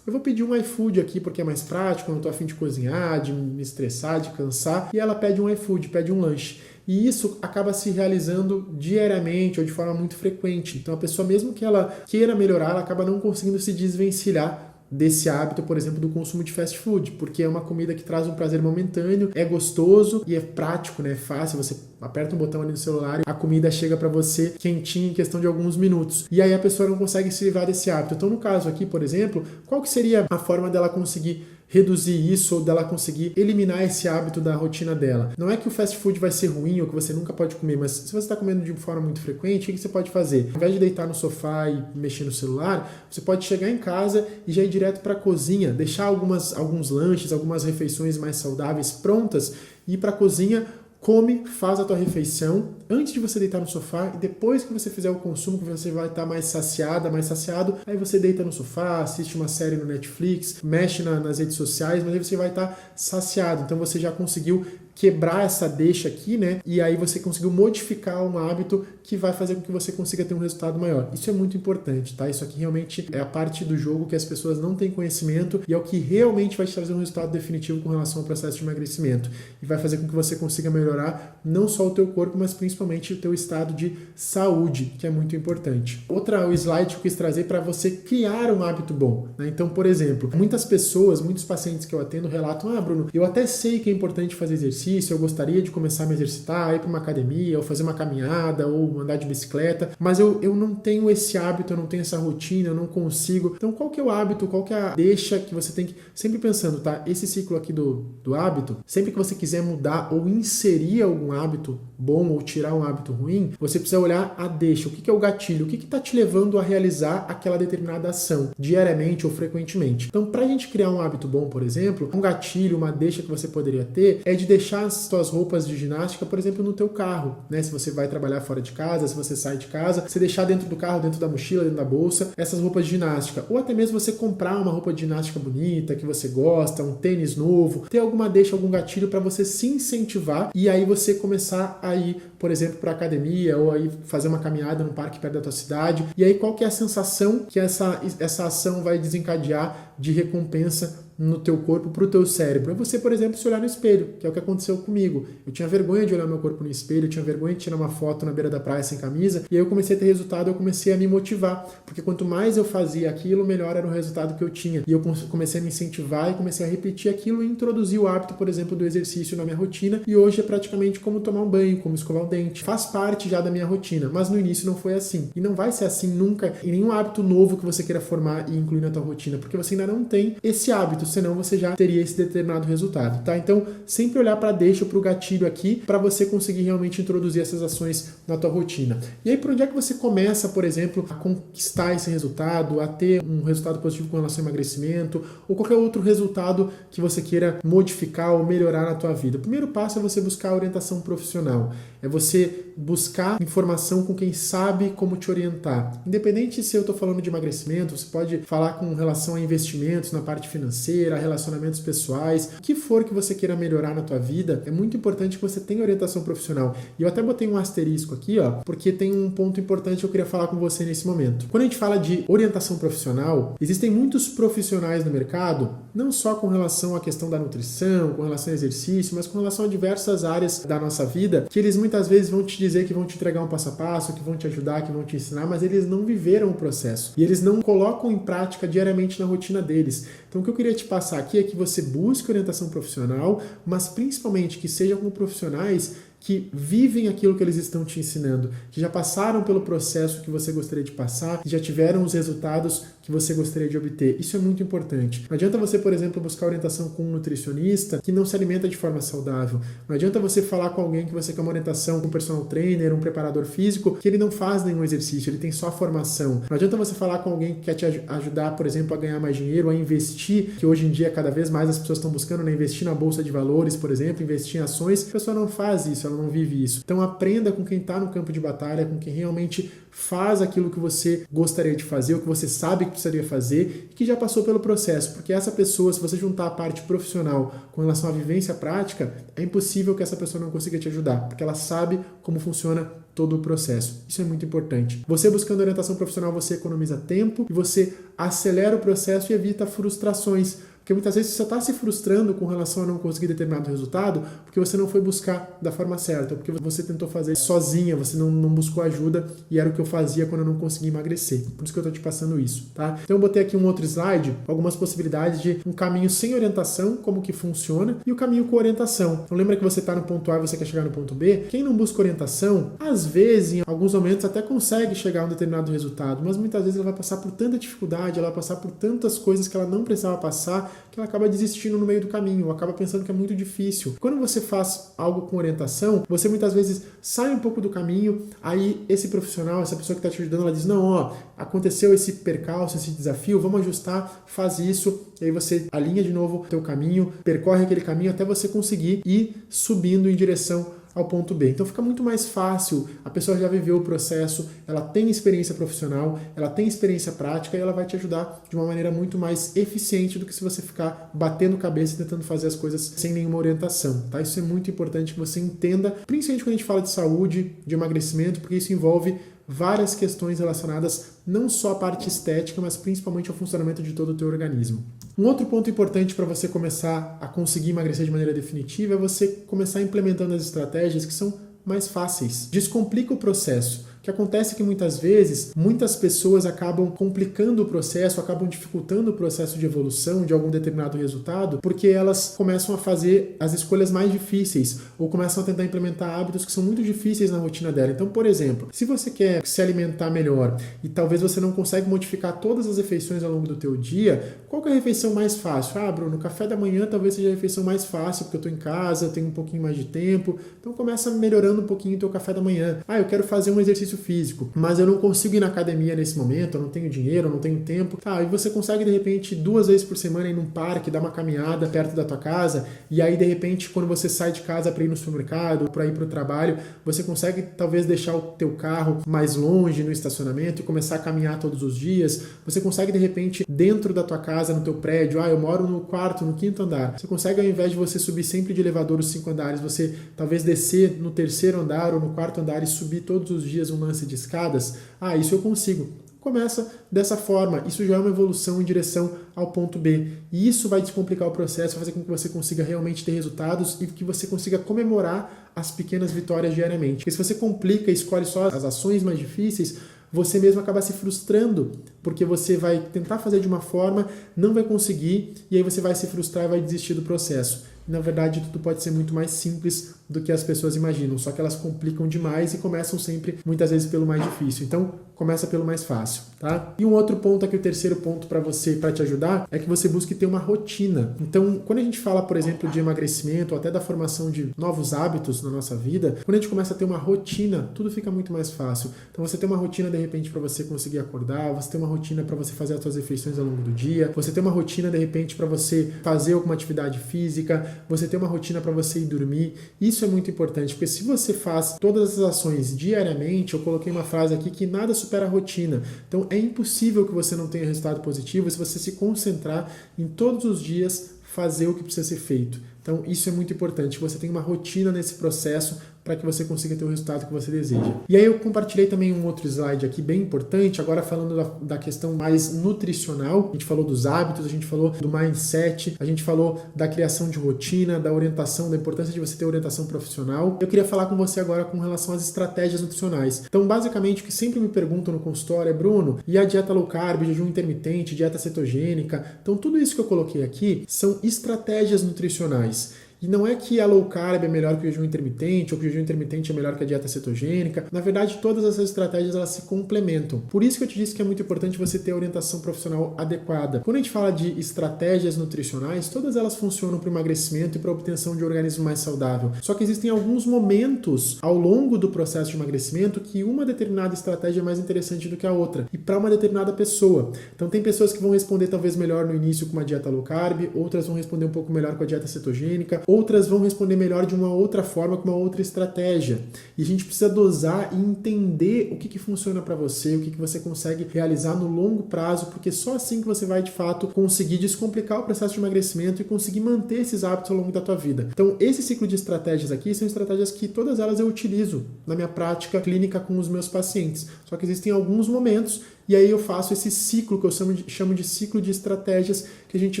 eu vou pedir um iFood aqui porque é mais prático, eu não tô a fim de cozinhar, de me estressar, de cansar, e ela pede um iFood, pede um lanche. E isso acaba se realizando diariamente ou de forma muito frequente. Então a pessoa, mesmo que ela queira melhorar, ela acaba não conseguindo se desvencilhar desse hábito, por exemplo, do consumo de fast food, porque é uma comida que traz um prazer momentâneo, é gostoso e é prático, né? É fácil, você aperta um botão ali no celular e a comida chega para você quentinha em questão de alguns minutos. E aí a pessoa não consegue se livrar desse hábito. Então, no caso aqui, por exemplo, qual que seria a forma dela conseguir reduzir isso ou dela conseguir eliminar esse hábito da rotina dela? Não é que o fast food vai ser ruim ou que você nunca pode comer, mas se você está comendo de forma muito frequente, o que você pode fazer? Ao invés de deitar no sofá e mexer no celular, você pode chegar em casa e já ir direto para a cozinha, deixar alguns lanches, algumas refeições mais saudáveis prontas e ir para a cozinha, come, faz a tua refeição antes de você deitar no sofá e depois que você fizer o consumo, que você vai estar mais saciada, mais saciado, aí você deita no sofá, assiste uma série no Netflix, mexe nas redes sociais, mas aí você vai estar saciado. Então você já conseguiu quebrar essa deixa aqui, né? E aí você conseguiu modificar um hábito que vai fazer com que você consiga ter um resultado maior. Isso é muito importante, tá? Isso aqui realmente é a parte do jogo que as pessoas não têm conhecimento e é o que realmente vai te trazer um resultado definitivo com relação ao processo de emagrecimento. E vai fazer com que você consiga melhorar não só o teu corpo, mas principalmente o teu estado de saúde, que é muito importante. O slide que eu quis trazer para você criar um hábito bom, né? Então, por exemplo, muitas pessoas, muitos pacientes que eu atendo relatam, Bruno, eu até sei que é importante fazer exercício, eu gostaria de começar a me exercitar, ir para uma academia, ou fazer uma caminhada, ou andar de bicicleta, mas eu não tenho esse hábito, eu não tenho essa rotina, eu não consigo. Então, qual que é o hábito, qual que é a deixa que você tem que... Sempre pensando, tá? Esse ciclo aqui do hábito, sempre que você quiser mudar ou inserir algum hábito bom ou tirar um hábito ruim, você precisa olhar a deixa. O que é o gatilho? O que está te levando a realizar aquela determinada ação, diariamente ou frequentemente? Então, para a gente criar um hábito bom, por exemplo, um gatilho, uma deixa que você poderia ter é de deixar as suas roupas de ginástica, por exemplo, no teu carro, né? Se você vai trabalhar fora de casa, se você sai de casa, você deixar dentro do carro, dentro da mochila, dentro da bolsa, essas roupas de ginástica. Ou até mesmo você comprar uma roupa de ginástica bonita, que você gosta, um tênis novo, ter alguma deixa, algum gatilho para você se incentivar e aí você começar a ir, por exemplo, para academia ou aí fazer uma caminhada no parque perto da tua cidade. E aí qual que é a sensação que essa ação vai desencadear de recompensa no teu corpo para o teu cérebro. É você, por exemplo, se olhar no espelho, que é o que aconteceu comigo. Eu tinha vergonha de olhar meu corpo no espelho, eu tinha vergonha de tirar uma foto na beira da praia sem camisa, e aí eu comecei a ter resultado, eu comecei a me motivar, porque quanto mais eu fazia aquilo, melhor era o resultado que eu tinha. E eu comecei a me incentivar e comecei a repetir aquilo e introduzir o hábito, por exemplo, do exercício na minha rotina, e hoje é praticamente como tomar um banho, como escovar o dente. Faz parte já da minha rotina, mas no início não foi assim. E não vai ser assim nunca em nenhum hábito novo que você queira formar e incluir na tua rotina, porque você ainda não tem esse hábito, senão você já teria esse determinado resultado, tá? Então, sempre olhar para a deixa, para o gatilho aqui, para você conseguir realmente introduzir essas ações na tua rotina. E aí, por onde é que você começa, por exemplo, a conquistar esse resultado, a ter um resultado positivo com relação ao emagrecimento, ou qualquer outro resultado que você queira modificar ou melhorar na tua vida? O primeiro passo é você buscar orientação profissional, é você buscar informação com quem sabe como te orientar. Independente se eu estou falando de emagrecimento, você pode falar com relação a investimentos na parte financeira, relacionamentos pessoais, o que for que você queira melhorar na tua vida, é muito importante que você tenha orientação profissional. E eu até botei um asterisco aqui, ó, porque tem um ponto importante que eu queria falar com você nesse momento. Quando a gente fala de orientação profissional, existem muitos profissionais no mercado, não só com relação à questão da nutrição, com relação ao exercício, mas com relação a diversas áreas da nossa vida, que eles muitas vezes vão te dizer que vão te entregar um passo a passo, que vão te ajudar, que vão te ensinar, mas eles não viveram o processo. E eles não colocam em prática diariamente na rotina deles. Então o que eu queria te passar aqui é que você busque orientação profissional, mas principalmente que seja com profissionais que vivem aquilo que eles estão te ensinando, que já passaram pelo processo que você gostaria de passar, que já tiveram os resultados que você gostaria de obter. Isso é muito importante. Não adianta você, por exemplo, buscar orientação com um nutricionista que não se alimenta de forma saudável. Não adianta você falar com alguém que você quer uma orientação com um personal trainer, um preparador físico, que ele não faz nenhum exercício, ele tem só formação. Não adianta você falar com alguém que quer te ajudar, por exemplo, a ganhar mais dinheiro, a investir, que hoje em dia cada vez mais as pessoas estão buscando, né, investir na bolsa de valores, por exemplo, investir em ações. A pessoa não faz isso, ela não vive isso. Então aprenda com quem está no campo de batalha, com quem realmente faz aquilo que você gostaria de fazer, o que você sabe que precisaria fazer e que já passou pelo processo, porque essa pessoa, se você juntar a parte profissional com relação à vivência prática, é impossível que essa pessoa não consiga te ajudar, porque ela sabe como funciona todo o processo. Isso é muito importante. Você buscando orientação profissional, você economiza tempo e você acelera o processo e evita frustrações. Porque muitas vezes você está se frustrando com relação a não conseguir determinado resultado porque você não foi buscar da forma certa, ou porque você tentou fazer sozinha, você não buscou ajuda, e era o que eu fazia quando eu não conseguia emagrecer. Por isso que eu estou te passando isso, tá? Então eu botei aqui um outro slide, algumas possibilidades de um caminho sem orientação, como que funciona, e o caminho com orientação. Então lembra que você está no ponto A e você quer chegar no ponto B? Quem não busca orientação, às vezes, em alguns momentos, até consegue chegar a um determinado resultado, mas muitas vezes ela vai passar por tanta dificuldade, ela vai passar por tantas coisas que ela não precisava passar, que ela acaba desistindo no meio do caminho, ou acaba pensando que é muito difícil. Quando você faz algo com orientação, você muitas vezes sai um pouco do caminho, aí esse profissional, essa pessoa que está te ajudando, ela diz, não, ó, aconteceu esse percalço, esse desafio, vamos ajustar, faz isso, e aí você alinha de novo o teu caminho, percorre aquele caminho até você conseguir ir subindo em direção ao ponto B. Então fica muito mais fácil, a pessoa já viveu o processo, ela tem experiência profissional, ela tem experiência prática e ela vai te ajudar de uma maneira muito mais eficiente do que se você ficar batendo cabeça e tentando fazer as coisas sem nenhuma orientação, tá? Isso é muito importante que você entenda, principalmente quando a gente fala de saúde, de emagrecimento, porque isso envolve várias questões relacionadas não só à parte estética, mas principalmente ao funcionamento de todo o teu organismo. Um outro ponto importante para você começar a conseguir emagrecer de maneira definitiva é você começar implementando as estratégias que são mais fáceis. Descomplica o processo. O que acontece é que muitas vezes, muitas pessoas acabam complicando o processo, acabam dificultando o processo de evolução de algum determinado resultado, porque elas começam a fazer as escolhas mais difíceis, ou começam a tentar implementar hábitos que são muito difíceis na rotina dela. Então, por exemplo, se você quer se alimentar melhor e talvez você não consegue modificar todas as refeições ao longo do teu dia, qual que é a refeição mais fácil? Ah, Bruno, café da manhã talvez seja a refeição mais fácil, porque eu estou em casa, eu tenho um pouquinho mais de tempo, então começa melhorando um pouquinho o teu café da manhã. Ah, eu quero fazer um exercício físico, mas eu não consigo ir na academia nesse momento, eu não tenho dinheiro, eu não tenho tempo. Tá, e você consegue de repente 2 vezes por semana ir num parque, dar uma caminhada perto da tua casa, e aí de repente quando você sai de casa para ir no supermercado, para ir para o trabalho, você consegue talvez deixar o teu carro mais longe no estacionamento e começar a caminhar todos os dias. Você consegue de repente dentro da tua casa, no teu prédio, eu moro no quarto, no quinto andar. Você consegue, ao invés de você subir sempre de elevador os 5 andares, você talvez descer no terceiro andar ou no quarto andar e subir todos os dias um lance de escadas? Ah, isso eu consigo. começa dessa forma. Isso já é uma evolução em direção ao ponto B. E isso vai descomplicar o processo, fazer com que você consiga realmente ter resultados e que você consiga comemorar as pequenas vitórias diariamente. Porque se você complica e escolhe só as ações mais difíceis, você mesmo acaba se frustrando, porque você vai tentar fazer de uma forma, não vai conseguir, e aí você vai se frustrar e vai desistir do processo. Na verdade, tudo pode ser muito mais simples do que as pessoas imaginam, só que elas complicam demais e começam sempre, muitas vezes, pelo mais difícil. Então, começa pelo mais fácil, tá? E um outro ponto aqui, o terceiro ponto para você, para te ajudar, é que você busque ter uma rotina. Então, quando a gente fala, por exemplo, de emagrecimento, ou até da formação de novos hábitos na nossa vida, quando a gente começa a ter uma rotina, tudo fica muito mais fácil. Então, você tem uma rotina, de repente, para você conseguir acordar, você tem uma rotina para você fazer as suas refeições ao longo do dia, você tem uma rotina, de repente, para você fazer alguma atividade física, você tem uma rotina para você ir dormir. Isso é muito importante, porque se você faz todas essas ações diariamente, eu coloquei uma frase aqui que nada supera a rotina. Então é impossível que você não tenha resultado positivo se você se concentrar em todos os dias fazer o que precisa ser feito. Então isso é muito importante, que você tenha uma rotina nesse processo para que você consiga ter o resultado que você deseja. E aí eu compartilhei também um outro slide aqui bem importante, agora falando da questão mais nutricional. A gente falou dos hábitos, a gente falou do mindset, a gente falou da criação de rotina, da orientação, da importância de você ter orientação profissional. Eu queria falar com você agora com relação às estratégias nutricionais. Então basicamente o que sempre me perguntam no consultório é: Bruno, e a dieta low carb, jejum intermitente, dieta cetogênica? Então tudo isso que eu coloquei aqui são estratégias nutricionais. E não é que a low carb é melhor que o jejum intermitente, ou que o jejum intermitente é melhor que a dieta cetogênica. Na verdade, todas essas estratégias elas se complementam. Por isso que eu te disse que é muito importante você ter a orientação profissional adequada. Quando a gente fala de estratégias nutricionais, todas elas funcionam para o emagrecimento e para a obtenção de um organismo mais saudável. Só que existem alguns momentos ao longo do processo de emagrecimento que uma determinada estratégia é mais interessante do que a outra, e para uma determinada pessoa. Então tem pessoas que vão responder talvez melhor no início com uma dieta low carb, outras vão responder um pouco melhor com a dieta cetogênica, outras vão responder melhor de uma outra forma, com uma outra estratégia. E a gente precisa dosar e entender o que funciona para você, o que você consegue realizar no longo prazo, porque só assim que você vai, de fato, conseguir descomplicar o processo de emagrecimento e conseguir manter esses hábitos ao longo da tua vida. Então, esse ciclo de estratégias aqui são estratégias que todas elas eu utilizo na minha prática clínica com os meus pacientes. Só que existem alguns momentos e aí eu faço esse ciclo que eu chamo de ciclo de estratégias, que a gente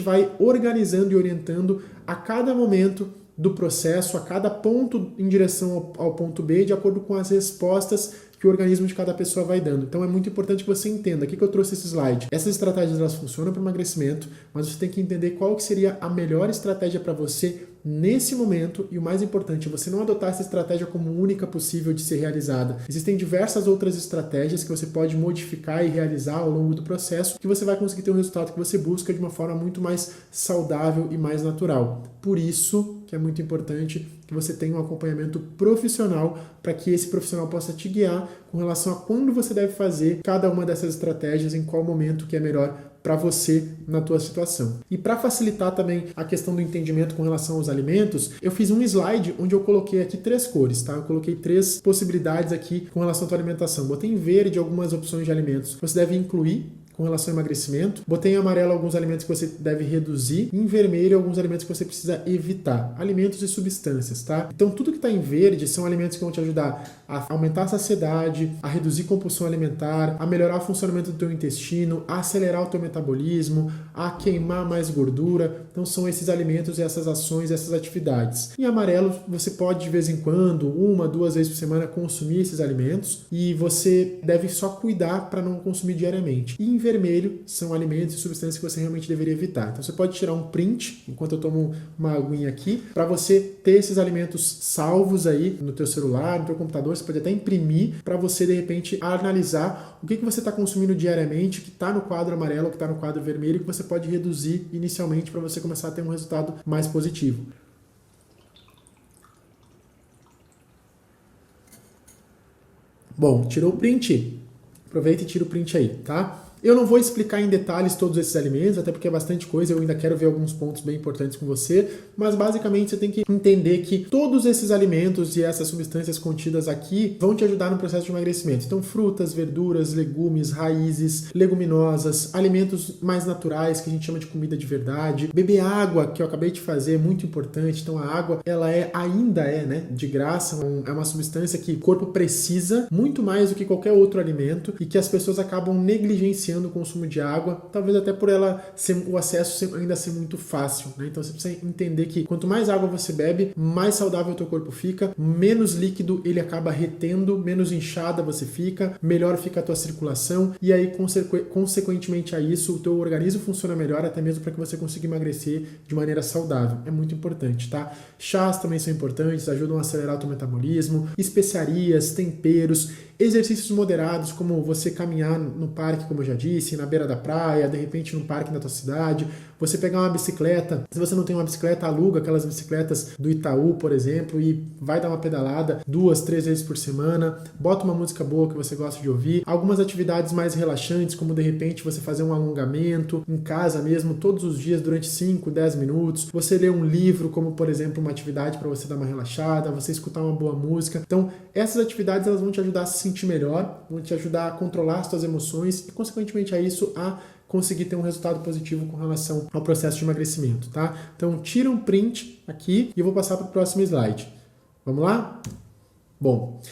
vai organizando e orientando a cada momento do processo, a cada ponto em direção ao ponto B, de acordo com as respostas que o organismo de cada pessoa vai dando. Então é muito importante que você entenda. Aqui que eu trouxe esse slide. Essas estratégias elas funcionam para o emagrecimento, mas você tem que entender qual que seria a melhor estratégia para você nesse momento, e o mais importante, você não adotar essa estratégia como única possível de ser realizada. Existem diversas outras estratégias que você pode modificar e realizar ao longo do processo, que você vai conseguir ter o resultado que você busca de uma forma muito mais saudável e mais natural. Por isso que é muito importante que você tenha um acompanhamento profissional, para que esse profissional possa te guiar com relação a quando você deve fazer cada uma dessas estratégias, em qual momento que é melhor para você na tua situação. E para facilitar também a questão do entendimento com relação aos alimentos, eu fiz um slide onde eu coloquei aqui 3 cores, tá? Eu coloquei 3 possibilidades aqui com relação à tua alimentação. Botei em verde algumas opções de alimentos que você deve incluir com relação ao emagrecimento. Botei em amarelo alguns alimentos que você deve reduzir, e em vermelho alguns alimentos que você precisa evitar, alimentos e substâncias, tá? Então tudo que está em verde são alimentos que vão te ajudar a aumentar a saciedade, a reduzir compulsão alimentar, a melhorar o funcionamento do teu intestino, a acelerar o teu metabolismo, a queimar mais gordura. Então são esses alimentos, essas ações, essas atividades. Em amarelo você pode de vez em quando, 1, 2 vezes por semana, consumir esses alimentos, e você deve só cuidar para não consumir diariamente. E em vermelho são alimentos e substâncias que você realmente deveria evitar. Então você pode tirar um print, enquanto eu tomo uma aguinha aqui, para você ter esses alimentos salvos aí no teu celular, no teu computador. Você pode até imprimir para você, de repente, analisar o que você está consumindo diariamente, que está no quadro amarelo, que está no quadro vermelho, que você pode reduzir inicialmente para você começar a ter um resultado mais positivo. Bom, tirou o print? Aproveita e tira o print aí, tá? Eu não vou explicar em detalhes todos esses alimentos, até porque é bastante coisa, eu ainda quero ver alguns pontos bem importantes com você, mas basicamente você tem que entender que todos esses alimentos e essas substâncias contidas aqui vão te ajudar no processo de emagrecimento. Então, frutas, verduras, legumes, raízes, leguminosas, alimentos mais naturais, que a gente chama de comida de verdade. Beber água, que eu acabei de fazer, é muito importante. Então, a água, ela ainda é, né, de graça, é uma substância que o corpo precisa muito mais do que qualquer outro alimento e que as pessoas acabam negligenciando o consumo de água, talvez até por o acesso ainda ser muito fácil, né? Então você precisa entender que quanto mais água você bebe, mais saudável o teu corpo fica, menos líquido ele acaba retendo, menos inchada você fica, melhor fica a tua circulação e aí consequentemente a isso o teu organismo funciona melhor até mesmo para que você consiga emagrecer de maneira saudável. É muito importante, tá? Chás também são importantes, ajudam a acelerar o teu metabolismo, especiarias, temperos, exercícios moderados, como você caminhar no parque, como eu já disse, na beira da praia, de repente no parque da tua cidade, você pegar uma bicicleta, se você não tem uma bicicleta, aluga aquelas bicicletas do Itaú, por exemplo, e vai dar uma pedalada 2, 3 vezes por semana, bota uma música boa que você gosta de ouvir, algumas atividades mais relaxantes, como de repente você fazer um alongamento em casa mesmo, todos os dias, durante 5, 10 minutos, você ler um livro, como por exemplo uma atividade para você dar uma relaxada, você escutar uma boa música. Então, essas atividades elas vão te ajudar a se sentir melhor, vão te ajudar a controlar as suas emoções e, consequentemente a isso, a conseguir ter um resultado positivo com relação ao processo de emagrecimento, tá? Então, tira um print aqui e eu vou passar para o próximo slide. Vamos lá? Bom,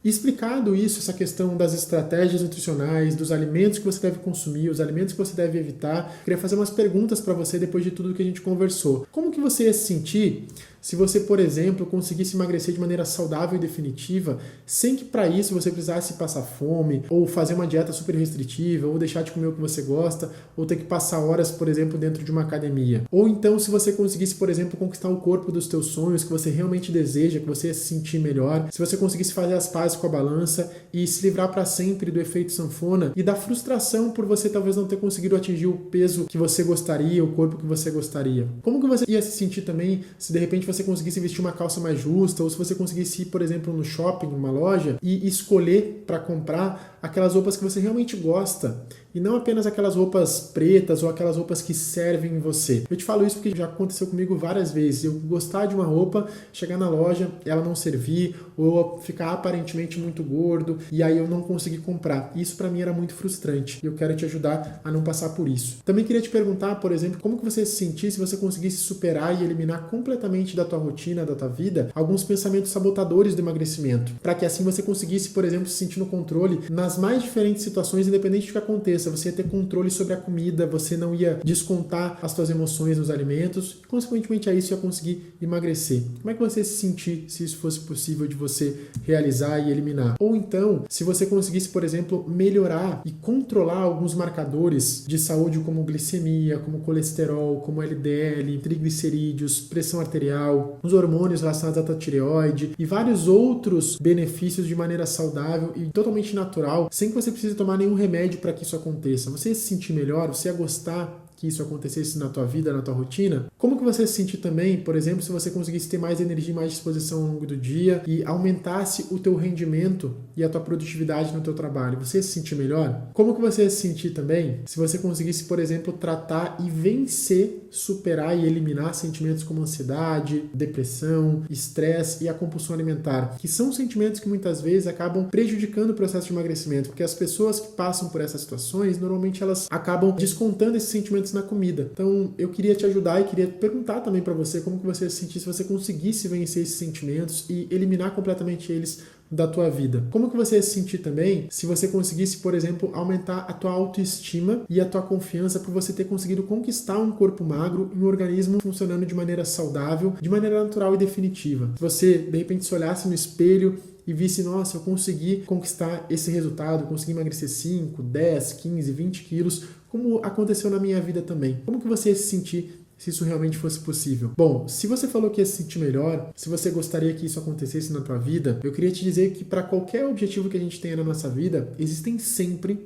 explicado isso, essa questão das estratégias nutricionais, dos alimentos que você deve consumir, os alimentos que você deve evitar, queria fazer umas perguntas para você depois de tudo que a gente conversou. Como que você ia se sentir se você, por exemplo, conseguisse emagrecer de maneira saudável e definitiva, sem que para isso você precisasse passar fome, ou fazer uma dieta super restritiva, ou deixar de comer o que você gosta, ou ter que passar horas, por exemplo, dentro de uma academia. Ou então, se você conseguisse, por exemplo, conquistar o corpo dos teus sonhos, que você realmente deseja, que você ia se sentir melhor, se você conseguisse fazer as pazes com a balança e se livrar para sempre do efeito sanfona e da frustração por você talvez não ter conseguido atingir o peso que você gostaria, o corpo que você gostaria. Como que você ia se sentir também se de repente você conseguisse vestir uma calça mais justa, ou se você conseguisse ir, por exemplo, no shopping, numa loja, e escolher para comprar aquelas roupas que você realmente gosta, e não apenas aquelas roupas pretas ou aquelas roupas que servem em você. Eu te falo isso porque já aconteceu comigo várias vezes. Eu gostar de uma roupa, chegar na loja, ela não servir, ou eu ficar aparentemente muito gordo, e aí eu não conseguir comprar. Isso para mim era muito frustrante, e eu quero te ajudar a não passar por isso. Também queria te perguntar, por exemplo, como que você se sentir se você conseguisse superar e eliminar completamente da tua rotina, da tua vida, alguns pensamentos sabotadores do emagrecimento, para que assim você conseguisse, por exemplo, se sentir no controle nas mais diferentes situações, independente do que aconteça. Você ia ter controle sobre a comida, você não ia descontar as suas emoções nos alimentos, e consequentemente a isso ia conseguir emagrecer. Como é que você ia se sentir se isso fosse possível de você realizar e eliminar? Ou então, se você conseguisse, por exemplo, melhorar e controlar alguns marcadores de saúde como glicemia, como colesterol, como LDL, triglicerídeos, pressão arterial, os hormônios relacionados à tua tireoide e vários outros benefícios de maneira saudável e totalmente natural, sem que você precise tomar nenhum remédio para que isso aconteça. Você ia se sentir melhor? Você ia gostar que isso acontecesse na tua vida, na tua rotina? Como que você se sentir também, por exemplo, se você conseguisse ter mais energia e mais disposição ao longo do dia e aumentasse o teu rendimento e a tua produtividade no teu trabalho? Você ia se sentir melhor? Como que você ia se sentir também se você conseguisse, por exemplo, tratar e vencer, superar e eliminar sentimentos como ansiedade, depressão, estresse e a compulsão alimentar, que são sentimentos que muitas vezes acabam prejudicando o processo de emagrecimento, porque as pessoas que passam por essas situações, normalmente elas acabam descontando esses sentimentos na comida. Então, eu queria te ajudar e queria perguntar também para você como que você se sentir se você conseguisse vencer esses sentimentos e eliminar completamente eles da tua vida. Como que você ia se sentir também se você conseguisse, por exemplo, aumentar a tua autoestima e a tua confiança por você ter conseguido conquistar um corpo magro e um organismo funcionando de maneira saudável, de maneira natural e definitiva. Se você, de repente, se olhasse no espelho e visse, nossa, eu consegui conquistar esse resultado, consegui emagrecer 5, 10, 15, 20 quilos, como aconteceu na minha vida também. Como que você ia se sentir se isso realmente fosse possível? Bom, se você falou que ia se sentir melhor, se você gostaria que isso acontecesse na tua vida, eu queria te dizer que para qualquer objetivo que a gente tenha na nossa vida, existem sempre,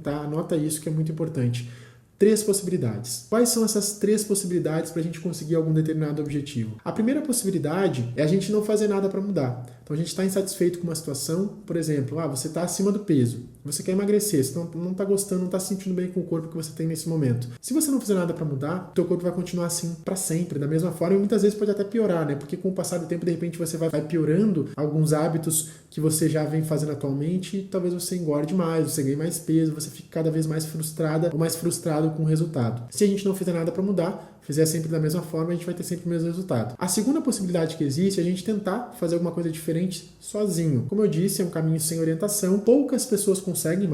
tá? Anota isso que é muito importante. 3 possibilidades. Quais são essas 3 possibilidades para a gente conseguir algum determinado objetivo? A primeira possibilidade é a gente não fazer nada para mudar. Então a gente está insatisfeito com uma situação, por exemplo, você está acima do peso. Você quer emagrecer, você não está gostando, não está se sentindo bem com o corpo que você tem nesse momento. Se você não fizer nada para mudar, o teu corpo vai continuar assim para sempre, da mesma forma, e muitas vezes pode até piorar, né? Porque com o passar do tempo, de repente, você vai piorando alguns hábitos que você já vem fazendo atualmente e talvez você engorde mais, você ganhe mais peso, você fique cada vez mais frustrada ou mais frustrado com o resultado. Se a gente não fizer nada para mudar, fizer sempre da mesma forma, a gente vai ter sempre o mesmo resultado. A segunda possibilidade que existe é a gente tentar fazer alguma coisa diferente sozinho. Como eu disse, é um caminho sem orientação. Poucas pessoas conseguem,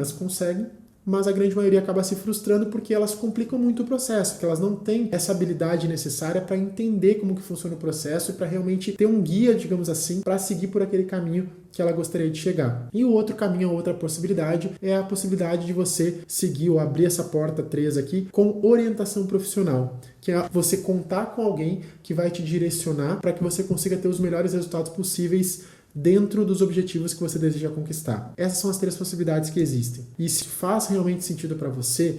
mas a grande maioria acaba se frustrando porque elas complicam muito o processo, porque elas não têm essa habilidade necessária para entender como que funciona o processo e para realmente ter um guia, digamos assim, para seguir por aquele caminho que ela gostaria de chegar. E o outro caminho, a outra possibilidade, é a possibilidade de você seguir ou abrir essa porta 3 aqui com orientação profissional, que é você contar com alguém que vai te direcionar para que você consiga ter os melhores resultados possíveis dentro dos objetivos que você deseja conquistar. Essas são as 3 possibilidades que existem. E se faz realmente sentido para você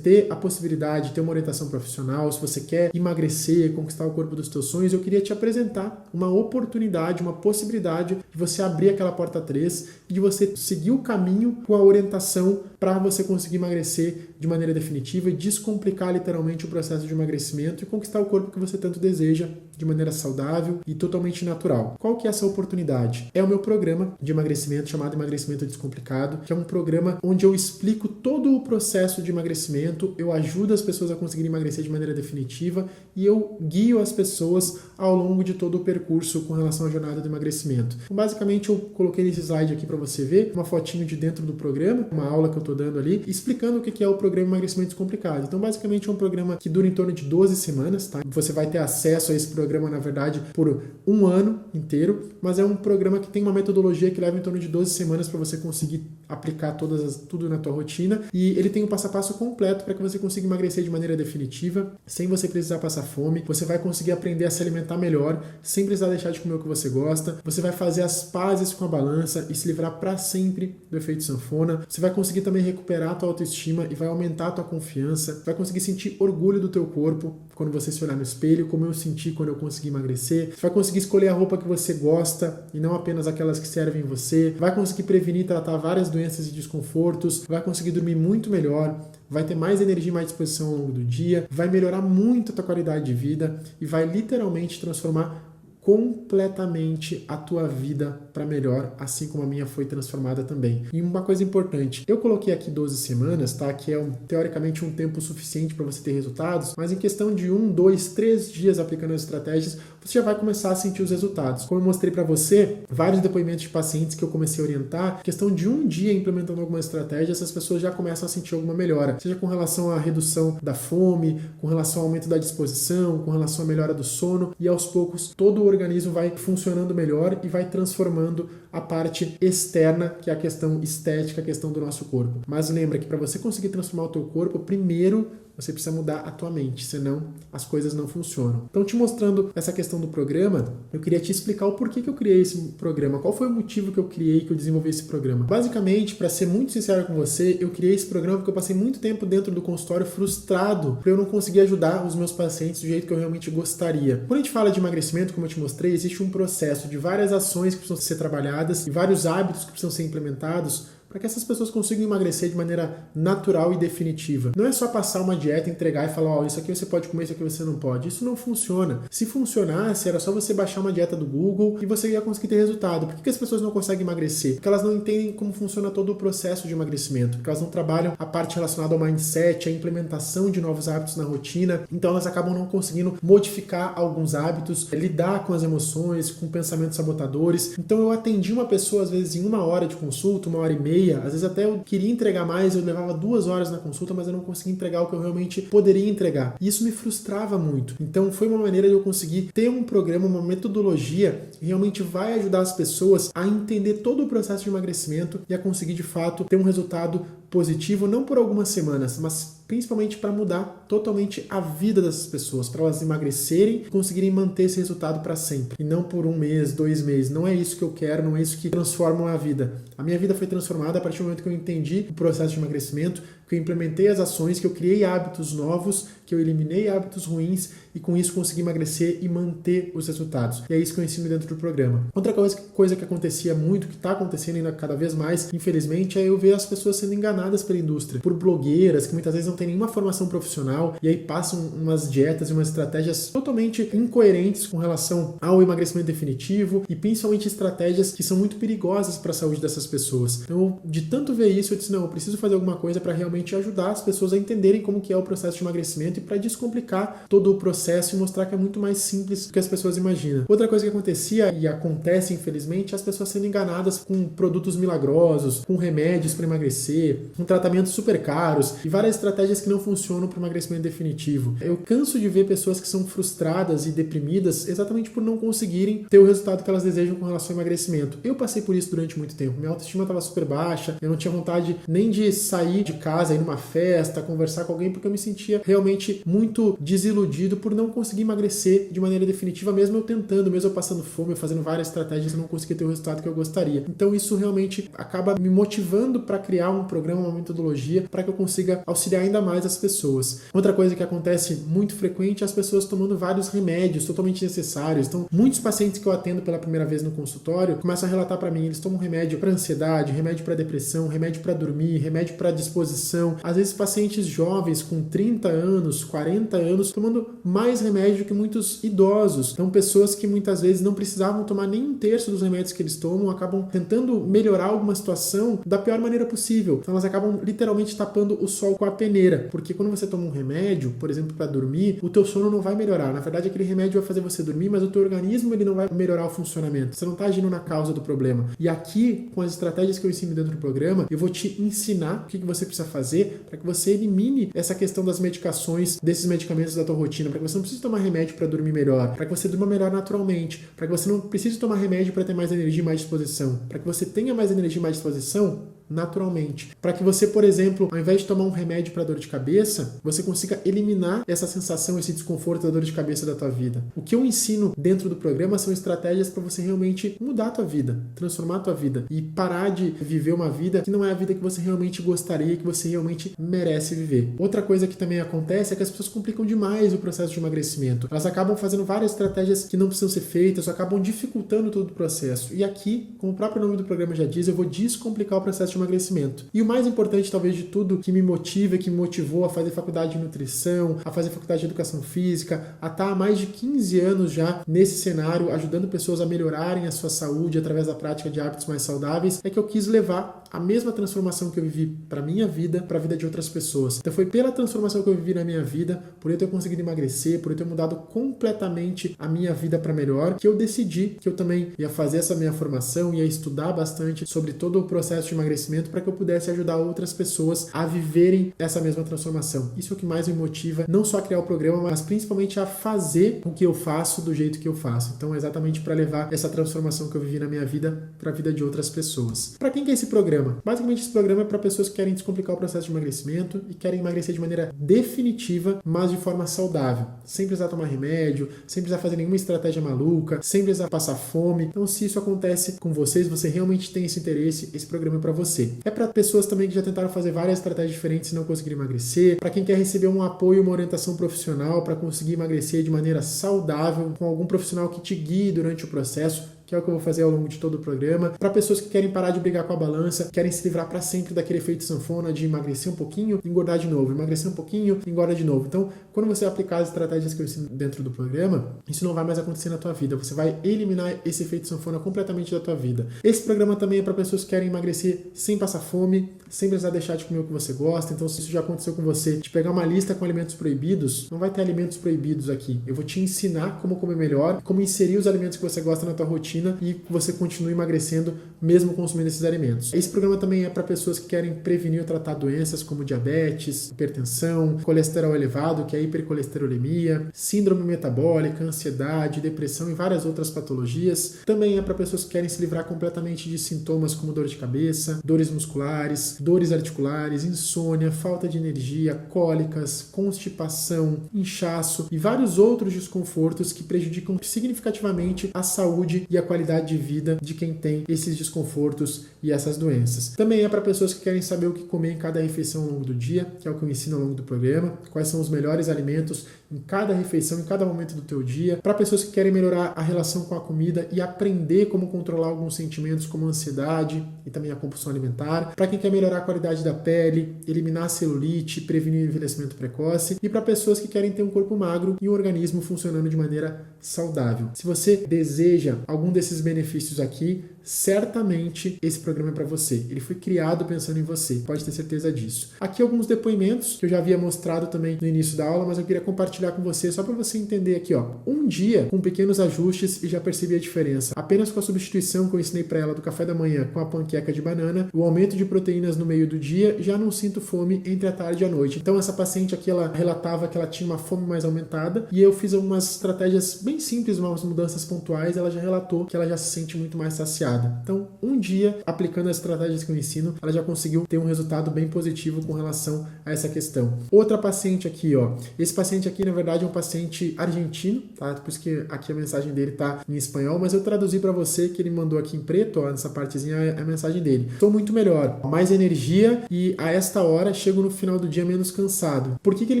ter a possibilidade de ter uma orientação profissional, se você quer emagrecer, conquistar o corpo dos teus sonhos, eu queria te apresentar uma oportunidade, uma possibilidade de você abrir aquela porta 3 e de você seguir o caminho com a orientação para você conseguir emagrecer de maneira definitiva e descomplicar literalmente o processo de emagrecimento e conquistar o corpo que você tanto deseja de maneira saudável e totalmente natural. Qual que é essa oportunidade? É o meu programa de emagrecimento chamado Emagrecimento Descomplicado, que é um programa onde eu explico todo o processo de emagrecimento, eu ajudo as pessoas a conseguirem emagrecer de maneira definitiva e eu guio as pessoas ao longo de todo o percurso com relação à jornada do emagrecimento. Então, basicamente, eu coloquei nesse slide aqui para você ver uma fotinho de dentro do programa, uma aula que eu estou dando ali, explicando o que é o programa Emagrecimento Descomplicado. Então, basicamente, é um programa que dura em torno de 12 semanas, tá? Você vai ter acesso a esse programa, na verdade, por um ano inteiro, mas é um programa que tem uma metodologia que leva em torno de 12 semanas para você conseguir aplicar tudo na tua rotina, e ele tem um passo a passo completo para que você consiga emagrecer de maneira definitiva, sem você precisar passar fome. Você vai conseguir aprender a se alimentar melhor, sem precisar deixar de comer o que você gosta. Você vai fazer as pazes com a balança e se livrar para sempre do efeito sanfona. Você vai conseguir também recuperar a tua autoestima e vai aumentar a tua confiança. Vai conseguir sentir orgulho do teu corpo quando você se olhar no espelho, como eu senti quando eu consegui emagrecer. Você vai conseguir escolher a roupa que você gosta e não apenas aquelas que servem em você. Vai conseguir prevenir e tratar várias doenças e desconfortos. Vai conseguir dormir muito melhor. Vai ter mais energia e mais disposição ao longo do dia. Vai melhorar muito a tua qualidade de vida e vai literalmente transformar completamente a tua vida para melhor, assim como a minha foi transformada também. E uma coisa importante, eu coloquei aqui 12 semanas, tá? Que é teoricamente um tempo suficiente para você ter resultados, mas em questão de 1, 2, 3 dias aplicando as estratégias, você já vai começar a sentir os resultados. Como eu mostrei para você, vários depoimentos de pacientes que eu comecei a orientar, em questão de um dia implementando alguma estratégia, essas pessoas já começam a sentir alguma melhora, seja com relação à redução da fome, com relação ao aumento da disposição, com relação à melhora do sono, e aos poucos todo o organismo vai funcionando melhor e vai transformando a parte externa, que é a questão estética, a questão do nosso corpo. Mas lembra que para você conseguir transformar o teu corpo, primeiro você precisa mudar a tua mente, senão as coisas não funcionam. Então, te mostrando essa questão do programa, eu queria te explicar o porquê que eu criei esse programa, qual foi o motivo que eu criei, que eu desenvolvi esse programa. Basicamente, para ser muito sincero com você, eu criei esse programa porque eu passei muito tempo dentro do consultório frustrado por eu não conseguir ajudar os meus pacientes do jeito que eu realmente gostaria. Quando a gente fala de emagrecimento, como eu te mostrei, existe um processo de várias ações que precisam ser trabalhadas e vários hábitos que precisam ser implementados para que essas pessoas consigam emagrecer de maneira natural e definitiva. Não é só passar uma dieta, entregar e falar, isso aqui você pode comer, isso aqui você não pode. Isso não funciona. Se funcionasse, era só você baixar uma dieta do Google e você ia conseguir ter resultado. Por que as pessoas não conseguem emagrecer? Porque elas não entendem como funciona todo o processo de emagrecimento, porque elas não trabalham a parte relacionada ao mindset, a implementação de novos hábitos na rotina, então elas acabam não conseguindo modificar alguns hábitos, lidar com as emoções, com pensamentos sabotadores. Então eu atendi uma pessoa, às vezes, em 1 hora de consulta, 1h30, às vezes até eu queria entregar mais, eu levava 2 horas na consulta, mas eu não conseguia entregar o que eu realmente poderia entregar. E isso me frustrava muito. Então foi uma maneira de eu conseguir ter um programa, uma metodologia que realmente vai ajudar as pessoas a entender todo o processo de emagrecimento e a conseguir de fato ter um resultado positivo, não por algumas semanas, mas principalmente para mudar totalmente a vida dessas pessoas, para elas emagrecerem e conseguirem manter esse resultado para sempre. E não por 1 mês, 2 meses. Não é isso que eu quero, não é isso que transforma a vida. A minha vida foi transformada a partir do momento que eu entendi o processo de emagrecimento, que eu implementei as ações, que eu criei hábitos novos, que eu eliminei hábitos ruins e com isso conseguir emagrecer e manter os resultados. E é isso que eu ensino dentro do programa. Outra coisa que acontecia muito, que está acontecendo ainda cada vez mais, infelizmente, é eu ver as pessoas sendo enganadas pela indústria, por blogueiras que muitas vezes não têm nenhuma formação profissional e aí passam umas dietas e umas estratégias totalmente incoerentes com relação ao emagrecimento definitivo e principalmente estratégias que são muito perigosas para a saúde dessas pessoas. Então, de tanto ver isso, eu disse, não, eu preciso fazer alguma coisa para realmente ajudar as pessoas a entenderem como que é o processo de emagrecimento e para descomplicar todo o processo e mostrar que é muito mais simples do que as pessoas imaginam. Outra coisa que acontecia e acontece, infelizmente, é as pessoas sendo enganadas com produtos milagrosos, com remédios para emagrecer, com tratamentos super caros e várias estratégias que não funcionam para o emagrecimento definitivo. Eu canso de ver pessoas que são frustradas e deprimidas exatamente por não conseguirem ter o resultado que elas desejam com relação ao emagrecimento. Eu passei por isso durante muito tempo. Minha autoestima estava super baixa, eu não tinha vontade nem de sair de casa, ir numa festa, conversar com alguém, porque eu me sentia realmente muito desiludido por não conseguir emagrecer de maneira definitiva, mesmo eu tentando, mesmo eu passando fome, eu fazendo várias estratégias, eu não conseguia ter o resultado que eu gostaria. Então isso realmente acaba me motivando para criar um programa, uma metodologia, para que eu consiga auxiliar ainda mais as pessoas. Outra coisa que acontece muito frequente é as pessoas tomando vários remédios totalmente necessários. Então, muitos pacientes que eu atendo pela primeira vez no consultório começam a relatar para mim, eles tomam remédio para ansiedade, remédio para depressão, remédio para dormir, remédio para disposição. Às vezes pacientes jovens com 30 anos, 40 anos, tomando mais remédio que muitos idosos. Então, pessoas que muitas vezes não precisavam tomar nem um terço dos remédios que eles tomam, acabam tentando melhorar alguma situação da pior maneira possível. Então, elas acabam literalmente tapando o sol com a peneira, porque quando você toma um remédio, por exemplo, para dormir, o teu sono não vai melhorar. Na verdade, aquele remédio vai fazer você dormir, mas o teu organismo ele não vai melhorar o funcionamento. Você não está agindo na causa do problema. E aqui, com as estratégias que eu ensino dentro do programa, eu vou te ensinar o que você precisa fazer para que você elimine essa questão das medicações, desses medicamentos da tua rotina, para que você não precise tomar remédio para dormir melhor, para que você durma melhor naturalmente, para que você não precise tomar remédio para ter mais energia e mais disposição, para que você tenha mais energia e mais disposição naturalmente. Para que você, por exemplo, ao invés de tomar um remédio para dor de cabeça, você consiga eliminar essa sensação, esse desconforto da dor de cabeça da tua vida. O que eu ensino dentro do programa são estratégias para você realmente mudar a tua vida, transformar a tua vida e parar de viver uma vida que não é a vida que você realmente gostaria, que você realmente merece viver. Outra coisa que também acontece é que as pessoas complicam demais o processo de emagrecimento. Elas acabam fazendo várias estratégias que não precisam ser feitas, acabam dificultando todo o processo. E aqui, como o próprio nome do programa já diz, eu vou descomplicar o processo de emagrecimento. E o mais importante, talvez, de tudo que me motiva, que me motivou a fazer faculdade de nutrição, a fazer faculdade de educação física, a estar há mais de 15 anos já nesse cenário, ajudando pessoas a melhorarem a sua saúde através da prática de hábitos mais saudáveis, é que eu quis levar a mesma transformação que eu vivi para minha vida, para a vida de outras pessoas. Então foi pela transformação que eu vivi na minha vida, por eu ter conseguido emagrecer, por eu ter mudado completamente a minha vida para melhor, que eu decidi que eu também ia fazer essa minha formação, ia estudar bastante sobre todo o processo de emagrecimento para que eu pudesse ajudar outras pessoas a viverem essa mesma transformação. Isso é o que mais me motiva, não só a criar o programa, mas principalmente a fazer o que eu faço do jeito que eu faço. Então é exatamente para levar essa transformação que eu vivi na minha vida para a vida de outras pessoas. Para quem que é esse programa? Basicamente esse programa é para pessoas que querem descomplicar o processo de emagrecimento e querem emagrecer de maneira definitiva, mas de forma saudável. Sem precisar tomar remédio, sem precisar fazer nenhuma estratégia maluca, sem precisar passar fome. Então se isso acontece com vocês, você realmente tem esse interesse, esse programa é para você. É para pessoas também que já tentaram fazer várias estratégias diferentes e não conseguiram emagrecer, para quem quer receber um apoio, uma orientação profissional para conseguir emagrecer de maneira saudável, com algum profissional que te guie durante o processo, que é o que eu vou fazer ao longo de todo o programa, para pessoas que querem parar de brigar com a balança, querem se livrar para sempre daquele efeito sanfona de emagrecer um pouquinho, engordar de novo, emagrecer um pouquinho, engorda de novo. Então, quando você aplicar as estratégias que eu ensino dentro do programa, isso não vai mais acontecer na tua vida, você vai eliminar esse efeito sanfona completamente da tua vida. Esse programa também é para pessoas que querem emagrecer sem passar fome, sem precisar deixar de comer o que você gosta. Então, se isso já aconteceu com você, de pegar uma lista com alimentos proibidos, não vai ter alimentos proibidos aqui. Eu vou te ensinar como comer melhor, como inserir os alimentos que você gosta na tua rotina e você continue emagrecendo mesmo consumindo esses alimentos. Esse programa também é para pessoas que querem prevenir ou tratar doenças como diabetes, hipertensão, colesterol elevado, que é a hipercolesterolemia, síndrome metabólica, ansiedade, depressão e várias outras patologias. Também é para pessoas que querem se livrar completamente de sintomas como dor de cabeça, dores musculares, dores articulares, insônia, falta de energia, cólicas, constipação, inchaço e vários outros desconfortos que prejudicam significativamente a saúde e a qualidade de vida de quem tem esses desconfortos e essas doenças. Também é para pessoas que querem saber o que comer em cada refeição ao longo do dia, que é o que eu ensino ao longo do programa, quais são os melhores alimentos em cada refeição, em cada momento do teu dia, para pessoas que querem melhorar a relação com a comida e aprender como controlar alguns sentimentos como a ansiedade e também a compulsão alimentar, para quem quer melhorar a qualidade da pele, eliminar a celulite, prevenir o envelhecimento precoce e para pessoas que querem ter um corpo magro e um organismo funcionando de maneira saudável. Se você deseja algum desses benefícios aqui, certamente esse programa é para você. Ele foi criado pensando em você, pode ter certeza disso. Aqui alguns depoimentos que eu já havia mostrado também no início da aula, mas eu queria compartilhar com você só para você entender aqui, ó. Um dia com pequenos ajustes e já percebi a diferença. Apenas com a substituição que eu ensinei para ela do café da manhã com a panqueca de banana, o aumento de proteínas no meio do dia, já não sinto fome entre a tarde e a noite. Então essa paciente aqui, ela relatava que ela tinha uma fome mais aumentada e eu fiz algumas estratégias bem simples, umas mudanças pontuais, ela já relatou que ela já se sente muito mais saciada. Então, um dia, aplicando as estratégias que eu ensino, ela já conseguiu ter um resultado bem positivo com relação a essa questão. Outra paciente aqui, ó. Esse paciente aqui, na verdade, é um paciente argentino, tá? Por isso que aqui a mensagem dele tá em espanhol, mas eu traduzi para você que ele mandou aqui em preto, ó, nessa partezinha é a mensagem dele. Estou muito melhor, mais energia e a esta hora chego no final do dia menos cansado. Por que ele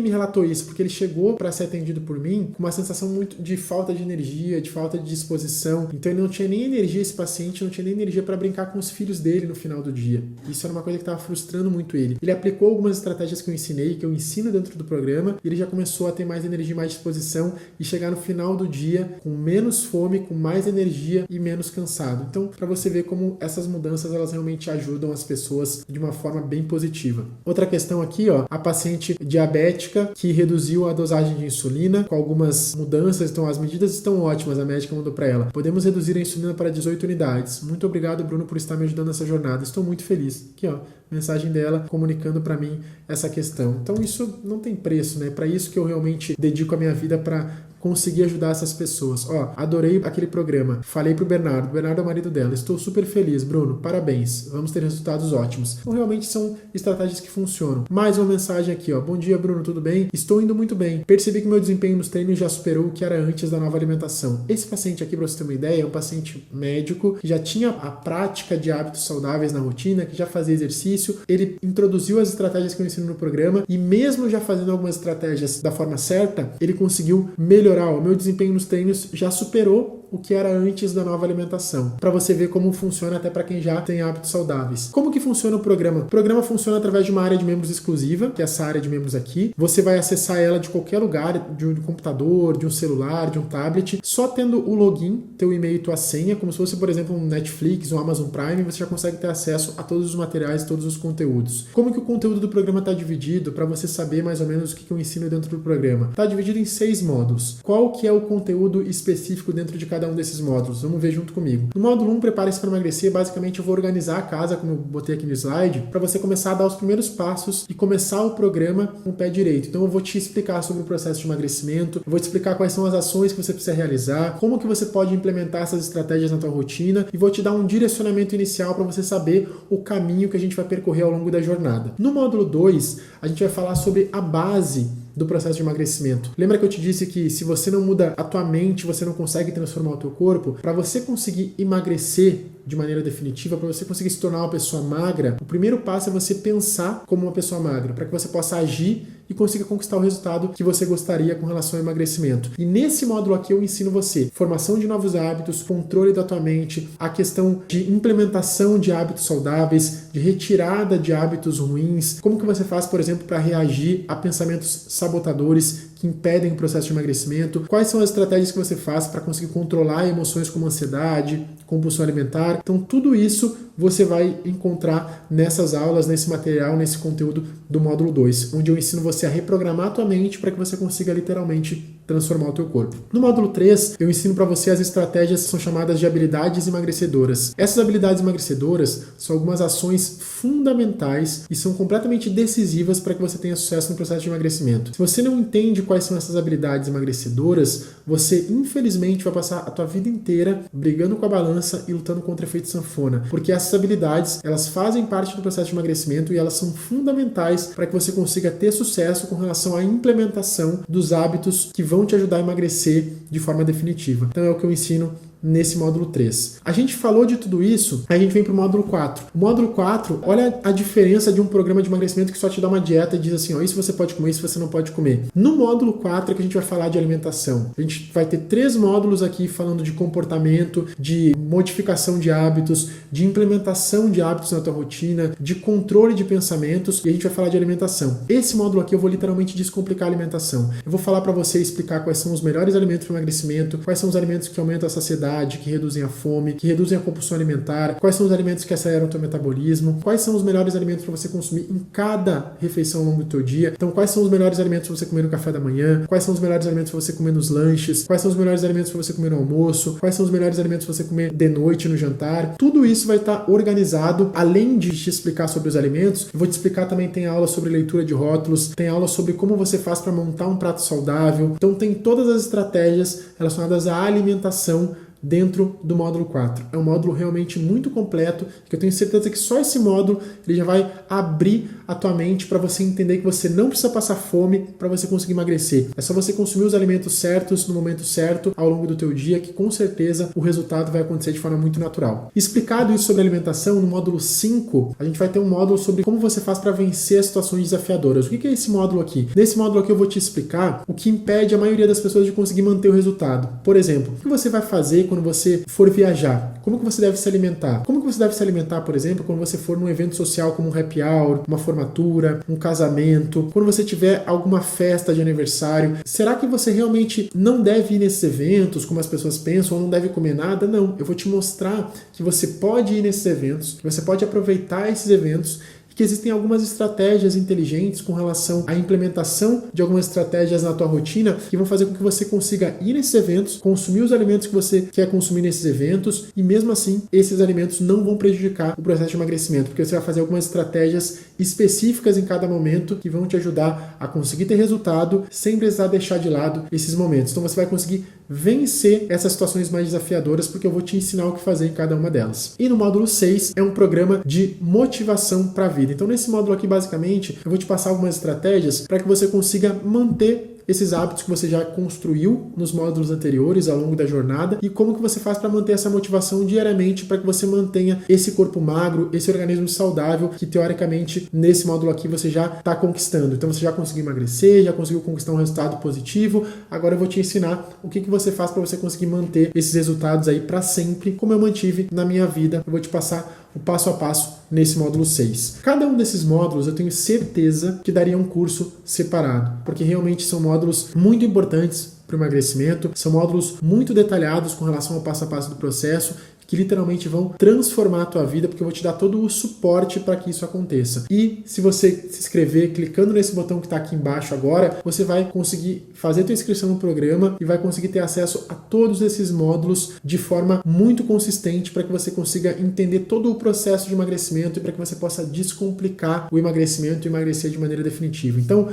me relatou isso? Porque ele chegou para ser atendido por mim com uma sensação muito de falta de energia, de falta de disposição. Então ele não tinha nem energia, esse paciente não tinha nem energia para brincar com os filhos dele no final do dia. Isso era uma coisa que estava frustrando muito ele. Ele aplicou algumas estratégias que eu ensinei, que eu ensino dentro do programa, e ele já começou a ter mais energia, mais disposição e chegar no final do dia com menos fome, com mais energia e menos cansado. Então, para você ver como essas mudanças elas realmente ajudam as pessoas de uma forma bem positiva. Outra questão aqui, ó, a paciente diabética que reduziu a dosagem de insulina com algumas mudanças, então as medidas estão ótimas, a médica mandou para ela. Podemos reduzir a insulina para 18 unidades. Muito obrigado, Bruno, por estar me ajudando nessa jornada. Estou muito feliz. Aqui, ó, mensagem dela comunicando para mim essa questão. Então isso não tem preço, né? Para isso que eu realmente dedico a minha vida para conseguir ajudar essas pessoas. Ó, adorei aquele programa. Falei pro Bernardo. Bernardo é o marido dela. Estou super feliz, Bruno. Parabéns. Vamos ter resultados ótimos. Então, realmente são estratégias que funcionam. Mais uma mensagem aqui, ó. Bom dia, Bruno. Tudo bem? Estou indo muito bem. Percebi que meu desempenho nos treinos já superou o que era antes da nova alimentação. Esse paciente aqui, para você ter uma ideia, é um paciente médico que já tinha a prática de hábitos saudáveis na rotina, que já fazia exercício. Ele introduziu as estratégias que eu ensino no programa e mesmo já fazendo algumas estratégias da forma certa, ele conseguiu melhorar. O meu desempenho nos treinos já superou o que era antes da nova alimentação. Para você ver como funciona até para quem já tem hábitos saudáveis. Como que funciona o programa? O programa funciona através de uma área de membros exclusiva, que é essa área de membros aqui. Você vai acessar ela de qualquer lugar, de um computador, de um celular, de um tablet, só tendo o login, teu e-mail e tua senha, como se fosse, por exemplo, um Netflix, um Amazon Prime, você já consegue ter acesso a todos os materiais, todos os conteúdos. Como que o conteúdo do programa está dividido, para você saber mais ou menos o que eu ensino dentro do programa? Está dividido em 6 módulos. Qual que é o conteúdo específico dentro de cada um desses módulos? Vamos ver junto comigo. No módulo 1, prepare-se para emagrecer. Basicamente, eu vou organizar a casa, como eu botei aqui no slide, para você começar a dar os primeiros passos e começar o programa com o pé direito. Então, eu vou te explicar sobre o processo de emagrecimento, eu vou te explicar quais são as ações que você precisa realizar, como que você pode implementar essas estratégias na tua rotina e vou te dar um direcionamento inicial para você saber o caminho que a gente vai percorrer ao longo da jornada. No módulo 2, a gente vai falar sobre a base do processo de emagrecimento. Lembra que eu te disse que se você não muda a tua mente, você não consegue transformar o teu corpo? Para você conseguir emagrecer de maneira definitiva, para você conseguir se tornar uma pessoa magra, o primeiro passo é você pensar como uma pessoa magra, para que você possa agir e consiga conquistar o resultado que você gostaria com relação ao emagrecimento. E nesse módulo aqui eu ensino você formação de novos hábitos, controle da tua mente, a questão de implementação de hábitos saudáveis, de retirada de hábitos ruins, como que você faz, por exemplo, para reagir a pensamentos sabotadores que impedem o processo de emagrecimento, quais são as estratégias que você faz para conseguir controlar emoções como ansiedade, compulsão alimentar. Então tudo isso você vai encontrar nessas aulas, nesse material, nesse conteúdo do módulo 2, onde eu ensino você a reprogramar a tua mente para que você consiga literalmente transformar o teu corpo. No módulo 3, eu ensino para você as estratégias que são chamadas de habilidades emagrecedoras. Essas habilidades emagrecedoras são algumas ações fundamentais e são completamente decisivas para que você tenha sucesso no processo de emagrecimento. Se você não entende quais são essas habilidades emagrecedoras, você infelizmente vai passar a tua vida inteira brigando com a balança e lutando contra o efeito sanfona, porque essas habilidades, elas fazem parte do processo de emagrecimento e elas são fundamentais para que você consiga ter sucesso com relação à implementação dos hábitos que vão te ajudar a emagrecer de forma definitiva. Então é o que eu ensino nesse módulo 3. A gente falou de tudo isso, aí a gente vem para o módulo 4. O módulo 4, olha a diferença de um programa de emagrecimento que só te dá uma dieta e diz assim, ó, isso você pode comer, isso você não pode comer. No módulo 4 é que a gente vai falar de alimentação. A gente vai ter 3 módulos aqui falando de comportamento, de modificação de hábitos, de implementação de hábitos na tua rotina, de controle de pensamentos, e a gente vai falar de alimentação. Esse módulo aqui eu vou literalmente descomplicar a alimentação. Eu vou falar para você explicar quais são os melhores alimentos para emagrecimento, quais são os alimentos que aumentam a saciedade, que reduzem a fome, que reduzem a compulsão alimentar, quais são os alimentos que aceleram o teu metabolismo, quais são os melhores alimentos para você consumir em cada refeição ao longo do teu dia. Então, quais são os melhores alimentos para você comer no café da manhã, quais são os melhores alimentos para você comer nos lanches, quais são os melhores alimentos para você comer no almoço, quais são os melhores alimentos para você comer de noite no jantar. Tudo isso vai estar organizado. Além de te explicar sobre os alimentos, eu vou te explicar também, tem aula sobre leitura de rótulos, tem aula sobre como você faz para montar um prato saudável. Então tem todas as estratégias relacionadas à alimentação dentro do módulo 4. É um módulo realmente muito completo, que eu tenho certeza que só esse módulo ele já vai abrir a tua mente para você entender que você não precisa passar fome para você conseguir emagrecer. É só você consumir os alimentos certos no momento certo ao longo do teu dia, que com certeza o resultado vai acontecer de forma muito natural. Explicado isso sobre alimentação, no módulo 5, a gente vai ter um módulo sobre como você faz para vencer as situações desafiadoras. O que é esse módulo aqui? Nesse módulo aqui eu vou te explicar o que impede a maioria das pessoas de conseguir manter o resultado. Por exemplo, o que você vai fazer quando você for viajar? Como que você deve se alimentar? Como que você deve se alimentar, por exemplo, quando você for num evento social como um happy hour, uma formatura, um casamento, quando você tiver alguma festa de aniversário? Será que você realmente não deve ir nesses eventos, como as pessoas pensam, ou não deve comer nada? Não, eu vou te mostrar que você pode ir nesses eventos, que você pode aproveitar esses eventos, que existem algumas estratégias inteligentes com relação à implementação de algumas estratégias na tua rotina que vão fazer com que você consiga ir nesses eventos, consumir os alimentos que você quer consumir nesses eventos e mesmo assim esses alimentos não vão prejudicar o processo de emagrecimento, porque você vai fazer algumas estratégias específicas em cada momento que vão te ajudar a conseguir ter resultado sem precisar deixar de lado esses momentos. Então você vai conseguir vencer essas situações mais desafiadoras porque eu vou te ensinar o que fazer em cada uma delas. E no módulo 6 é um programa de motivação para a vida. Então nesse módulo aqui basicamente eu vou te passar algumas estratégias para que você consiga manter esses hábitos que você já construiu nos módulos anteriores ao longo da jornada e como que você faz para manter essa motivação diariamente para que você mantenha esse corpo magro, esse organismo saudável que teoricamente nesse módulo aqui você já está conquistando. Então você já conseguiu emagrecer, já conseguiu conquistar um resultado positivo, agora eu vou te ensinar o que você faz para você conseguir manter esses resultados aí para sempre, como eu mantive na minha vida. Eu vou te passar o passo a passo nesse módulo 6. Cada um desses módulos eu tenho certeza que daria um curso separado, porque realmente são módulos muito importantes para o emagrecimento, são módulos muito detalhados com relação ao passo a passo do processo, que literalmente vão transformar a tua vida, porque eu vou te dar todo o suporte para que isso aconteça. E se você se inscrever, clicando nesse botão que está aqui embaixo agora, você vai conseguir fazer a tua inscrição no programa e vai conseguir ter acesso a todos esses módulos de forma muito consistente para que você consiga entender todo o processo de emagrecimento e para que você possa descomplicar o emagrecimento e emagrecer de maneira definitiva. Então,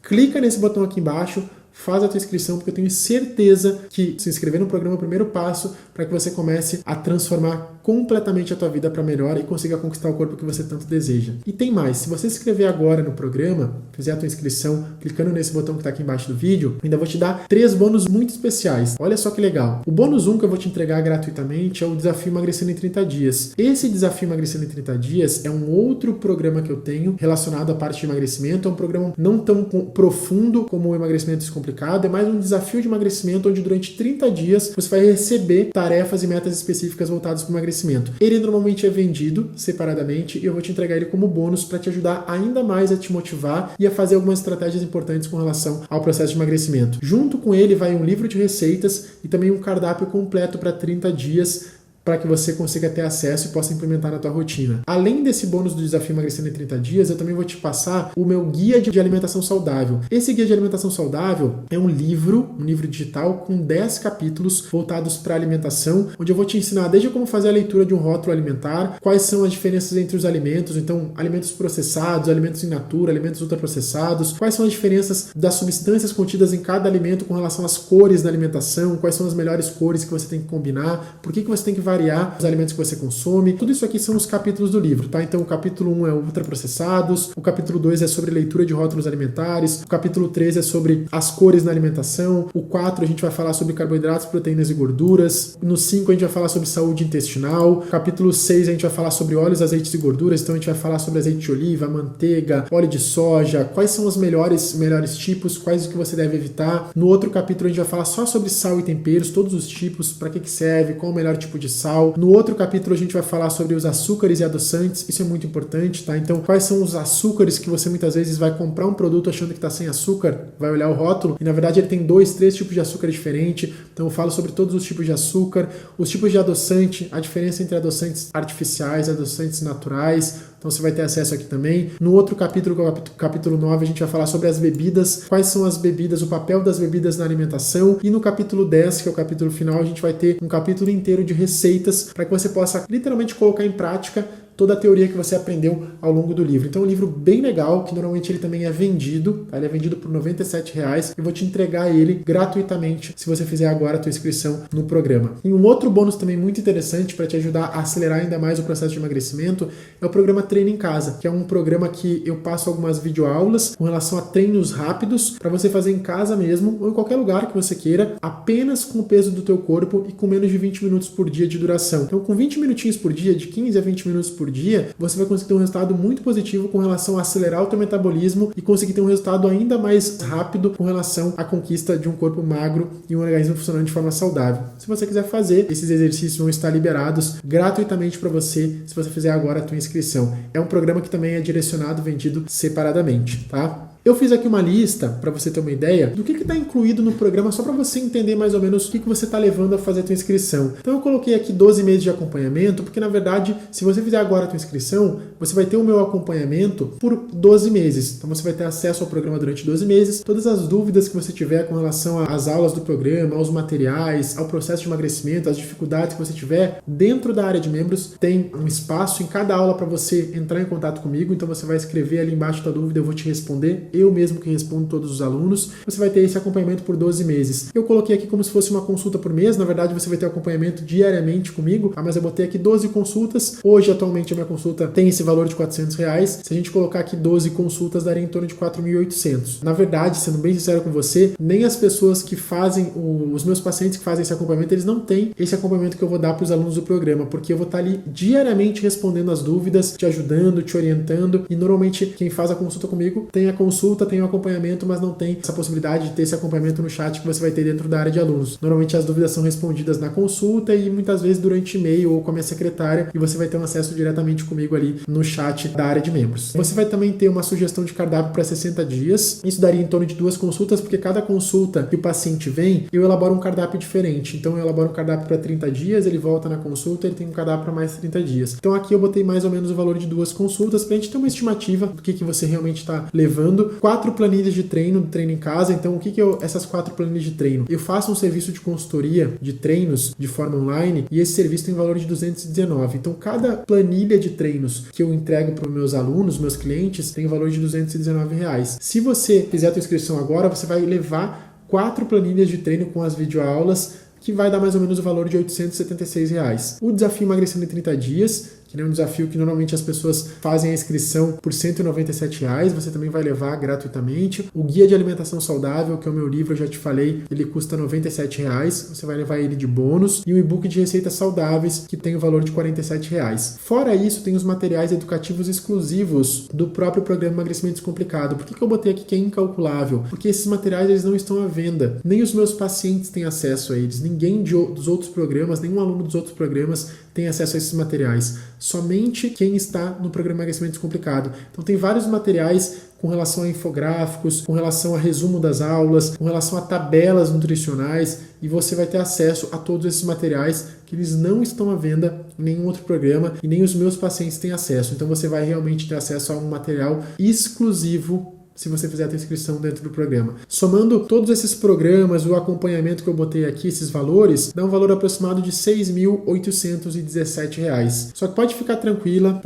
clica nesse botão aqui embaixo, faz a tua inscrição, porque eu tenho certeza que se inscrever no programa é o primeiro passo para que você comece a transformar completamente a tua vida para melhor e consiga conquistar o corpo que você tanto deseja. E tem mais, se você se inscrever agora no programa, fizer a tua inscrição, clicando nesse botão que está aqui embaixo do vídeo, ainda vou te dar 3 bônus muito especiais. Olha só que legal. O bônus 1 que eu vou te entregar gratuitamente é o Desafio Emagrecendo em 30 Dias. Esse Desafio Emagrecendo em 30 Dias é um outro programa que eu tenho relacionado à parte de emagrecimento. É um programa não tão profundo como o emagrecimento descomplicado, é mais um desafio de emagrecimento onde durante 30 dias você vai receber tarefas e metas específicas voltadas para o emagrecimento. Ele normalmente é vendido separadamente e eu vou te entregar ele como bônus para te ajudar ainda mais a te motivar e a fazer algumas estratégias importantes com relação ao processo de emagrecimento. Junto com ele vai um livro de receitas e também um cardápio completo para 30 dias para que você consiga ter acesso e possa implementar na tua rotina. Além desse bônus do Desafio Emagrecendo em 30 Dias, eu também vou te passar o meu guia de alimentação saudável. Esse guia de alimentação saudável é um livro digital com 10 capítulos voltados para alimentação, onde eu vou te ensinar desde como fazer a leitura de um rótulo alimentar, quais são as diferenças entre os alimentos, então alimentos processados, alimentos in natura, alimentos ultraprocessados, quais são as diferenças das substâncias contidas em cada alimento com relação às cores da alimentação, quais são as melhores cores que você tem que combinar, por que você tem que variar os alimentos que você consome. Tudo isso aqui são os capítulos do livro, tá? Então o capítulo 1 é ultraprocessados, o capítulo 2 é sobre leitura de rótulos alimentares, o capítulo 3 é sobre as cores na alimentação, o 4 a gente vai falar sobre carboidratos, proteínas e gorduras, no 5 a gente vai falar sobre saúde intestinal, no capítulo 6 a gente vai falar sobre óleos, azeites e gorduras, então a gente vai falar sobre azeite de oliva, manteiga, óleo de soja, quais são os melhores tipos, quais que você deve evitar. No outro capítulo a gente vai falar só sobre sal e temperos, todos os tipos, para que serve, qual o melhor tipo de sal. No outro capítulo a gente vai falar sobre os açúcares e adoçantes, isso é muito importante, tá? Então, quais são os açúcares que você muitas vezes vai comprar um produto achando que está sem açúcar, vai olhar o rótulo e na verdade ele tem 2, 3 tipos de açúcar diferentes. Então eu falo sobre todos os tipos de açúcar, os tipos de adoçante, a diferença entre adoçantes artificiais e adoçantes naturais. Então você vai ter acesso aqui também. No outro capítulo, que é o capítulo 9, a gente vai falar sobre as bebidas, quais são as bebidas, o papel das bebidas na alimentação. E no capítulo 10, que é o capítulo final, a gente vai ter um capítulo inteiro de receitas para que você possa literalmente colocar em prática toda a teoria que você aprendeu ao longo do livro. Então é um livro bem legal, que normalmente ele também é vendido, tá? Ele é vendido por R$ 97. Eu vou te entregar ele gratuitamente se você fizer agora a tua inscrição no programa. E um outro bônus também muito interessante para te ajudar a acelerar ainda mais o processo de emagrecimento é o programa Treino em Casa, que é um programa que eu passo algumas videoaulas com relação a treinos rápidos para você fazer em casa mesmo ou em qualquer lugar que você queira, apenas com o peso do teu corpo e com menos de 20 minutos por dia de duração. Então com 20 minutinhos por dia, de 15 a 20 minutos por dia, você vai conseguir ter um resultado muito positivo com relação a acelerar o teu metabolismo e conseguir ter um resultado ainda mais rápido com relação à conquista de um corpo magro e um organismo funcionando de forma saudável. Se você quiser fazer, esses exercícios vão estar liberados gratuitamente para você se você fizer agora a tua inscrição. É um programa que também é direcionado, vendido separadamente, tá? Eu fiz aqui uma lista, para você ter uma ideia, do que está incluído no programa, só para você entender mais ou menos o que você está levando a fazer a tua inscrição. Então eu coloquei aqui 12 meses de acompanhamento, porque na verdade, se você fizer agora a tua inscrição, você vai ter o meu acompanhamento por 12 meses. Então você vai ter acesso ao programa durante 12 meses. Todas as dúvidas que você tiver com relação às aulas do programa, aos materiais, ao processo de emagrecimento, às dificuldades que você tiver, dentro da área de membros tem um espaço em cada aula para você entrar em contato comigo. Então você vai escrever ali embaixo a tua dúvida, eu vou te responder. Eu mesmo que respondo todos os alunos. Você vai ter esse acompanhamento por 12 meses. Eu coloquei aqui como se fosse uma consulta por mês. Na verdade, você vai ter acompanhamento diariamente comigo. Mas eu botei aqui 12 consultas. Hoje, atualmente, a minha consulta tem esse valor de R$ 400. Se a gente colocar aqui 12 consultas, daria em torno de 4.800. Na verdade, sendo bem sincero com você, nem as pessoas que fazem, os meus pacientes que fazem esse acompanhamento, eles não têm esse acompanhamento que eu vou dar para os alunos do programa, porque eu vou estar ali diariamente respondendo as dúvidas, te ajudando, te orientando. E normalmente, quem faz a consulta comigo tem a consulta, tem o acompanhamento, mas não tem essa possibilidade de ter esse acompanhamento no chat que você vai ter dentro da área de alunos. Normalmente as dúvidas são respondidas na consulta e muitas vezes durante e-mail ou com a minha secretária, e você vai ter um acesso diretamente comigo ali no chat da área de membros. Você vai também ter uma sugestão de cardápio para 60 dias. Isso daria em torno de 2 consultas, porque cada consulta que o paciente vem, eu elaboro um cardápio diferente. Então eu elaboro um cardápio para 30 dias, ele volta na consulta, ele tem um cardápio para mais 30 dias. Então aqui eu botei mais ou menos o valor de 2 consultas para a gente ter uma estimativa do que você realmente está levando. 4 planilhas de treino em casa. Então, o que essas 4 planilhas de treino? Eu faço um serviço de consultoria de treinos de forma online e esse serviço tem valor de 219. Então, cada planilha de treinos que eu entrego para os meus alunos, meus clientes, tem valor de R$219. Se você fizer a sua inscrição agora, você vai levar 4 planilhas de treino com as videoaulas, que vai dar mais ou menos o valor de R$876. O desafio emagrecendo em 30 dias, que é um desafio que normalmente as pessoas fazem a inscrição por R$197, você também vai levar gratuitamente. O Guia de Alimentação Saudável, que é o meu livro, eu já te falei, ele custa R$97, você vai levar ele de bônus. E o e-book de receitas saudáveis, que tem o valor de R$47. Fora isso, tem os materiais educativos exclusivos do próprio programa Emagrecimento Descomplicado. Por que eu botei aqui que é incalculável? Porque esses materiais eles não estão à venda. Nem os meus pacientes têm acesso a eles. Ninguém dos outros programas, nenhum aluno dos outros programas tem acesso a esses materiais. Somente quem está no programa Emagrecimento Descomplicado. Então tem vários materiais com relação a infográficos, com relação a resumo das aulas, com relação a tabelas nutricionais, e você vai ter acesso a todos esses materiais que eles não estão à venda em nenhum outro programa e nem os meus pacientes têm acesso. Então você vai realmente ter acesso a um material exclusivo se você fizer a sua inscrição dentro do programa. Somando todos esses programas, o acompanhamento que eu botei aqui, esses valores, dá um valor aproximado de R$ 6.817. Só que pode ficar tranquilo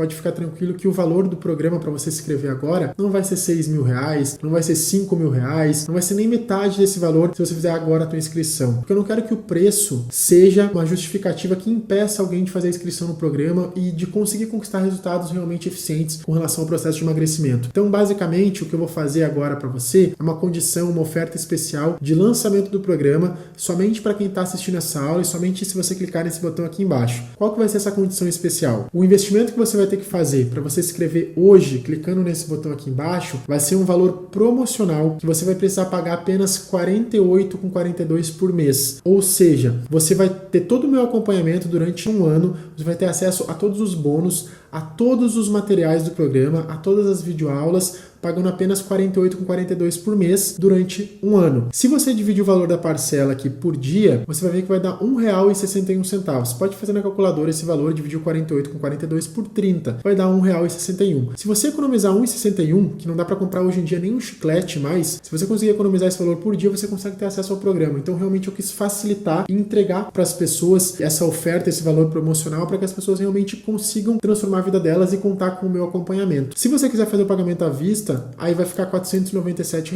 que o valor do programa para você se inscrever agora não vai ser R$6.000, não vai ser R$5.000, não vai ser nem metade desse valor se você fizer agora a sua inscrição. Porque eu não quero que o preço seja uma justificativa que impeça alguém de fazer a inscrição no programa e de conseguir conquistar resultados realmente eficientes com relação ao processo de emagrecimento. Então, basicamente, o que eu vou fazer agora para você é uma condição, uma oferta especial de lançamento do programa somente para quem está assistindo essa aula e somente se você clicar nesse botão aqui embaixo. Qual que vai ser essa condição especial? O investimento que você vai ter que fazer para você se inscrever hoje, clicando nesse botão aqui embaixo, vai ser um valor promocional que você vai precisar pagar apenas R$ 48,42 por mês. Ou seja, você vai ter todo o meu acompanhamento durante um ano, você vai ter acesso a todos os bônus, a todos os materiais do programa, a todas as videoaulas, pagando apenas R$ 48,42 por mês durante um ano. Se você dividir o valor da parcela aqui por dia, você vai ver que vai dar R$ 1,61. Você pode fazer na calculadora esse valor, dividir o 48,42 por 30, vai dar R$ 1,61. Se você economizar R$ 1,61, que não dá para comprar hoje em dia nem um chiclete mais, se você conseguir economizar esse valor por dia, você consegue ter acesso ao programa. Então, realmente, eu quis facilitar e entregar para as pessoas essa oferta, esse valor promocional, para que as pessoas realmente consigam transformar a vida delas e contar com o meu acompanhamento. Se você quiser fazer o pagamento à vista, aí vai ficar R$ 497,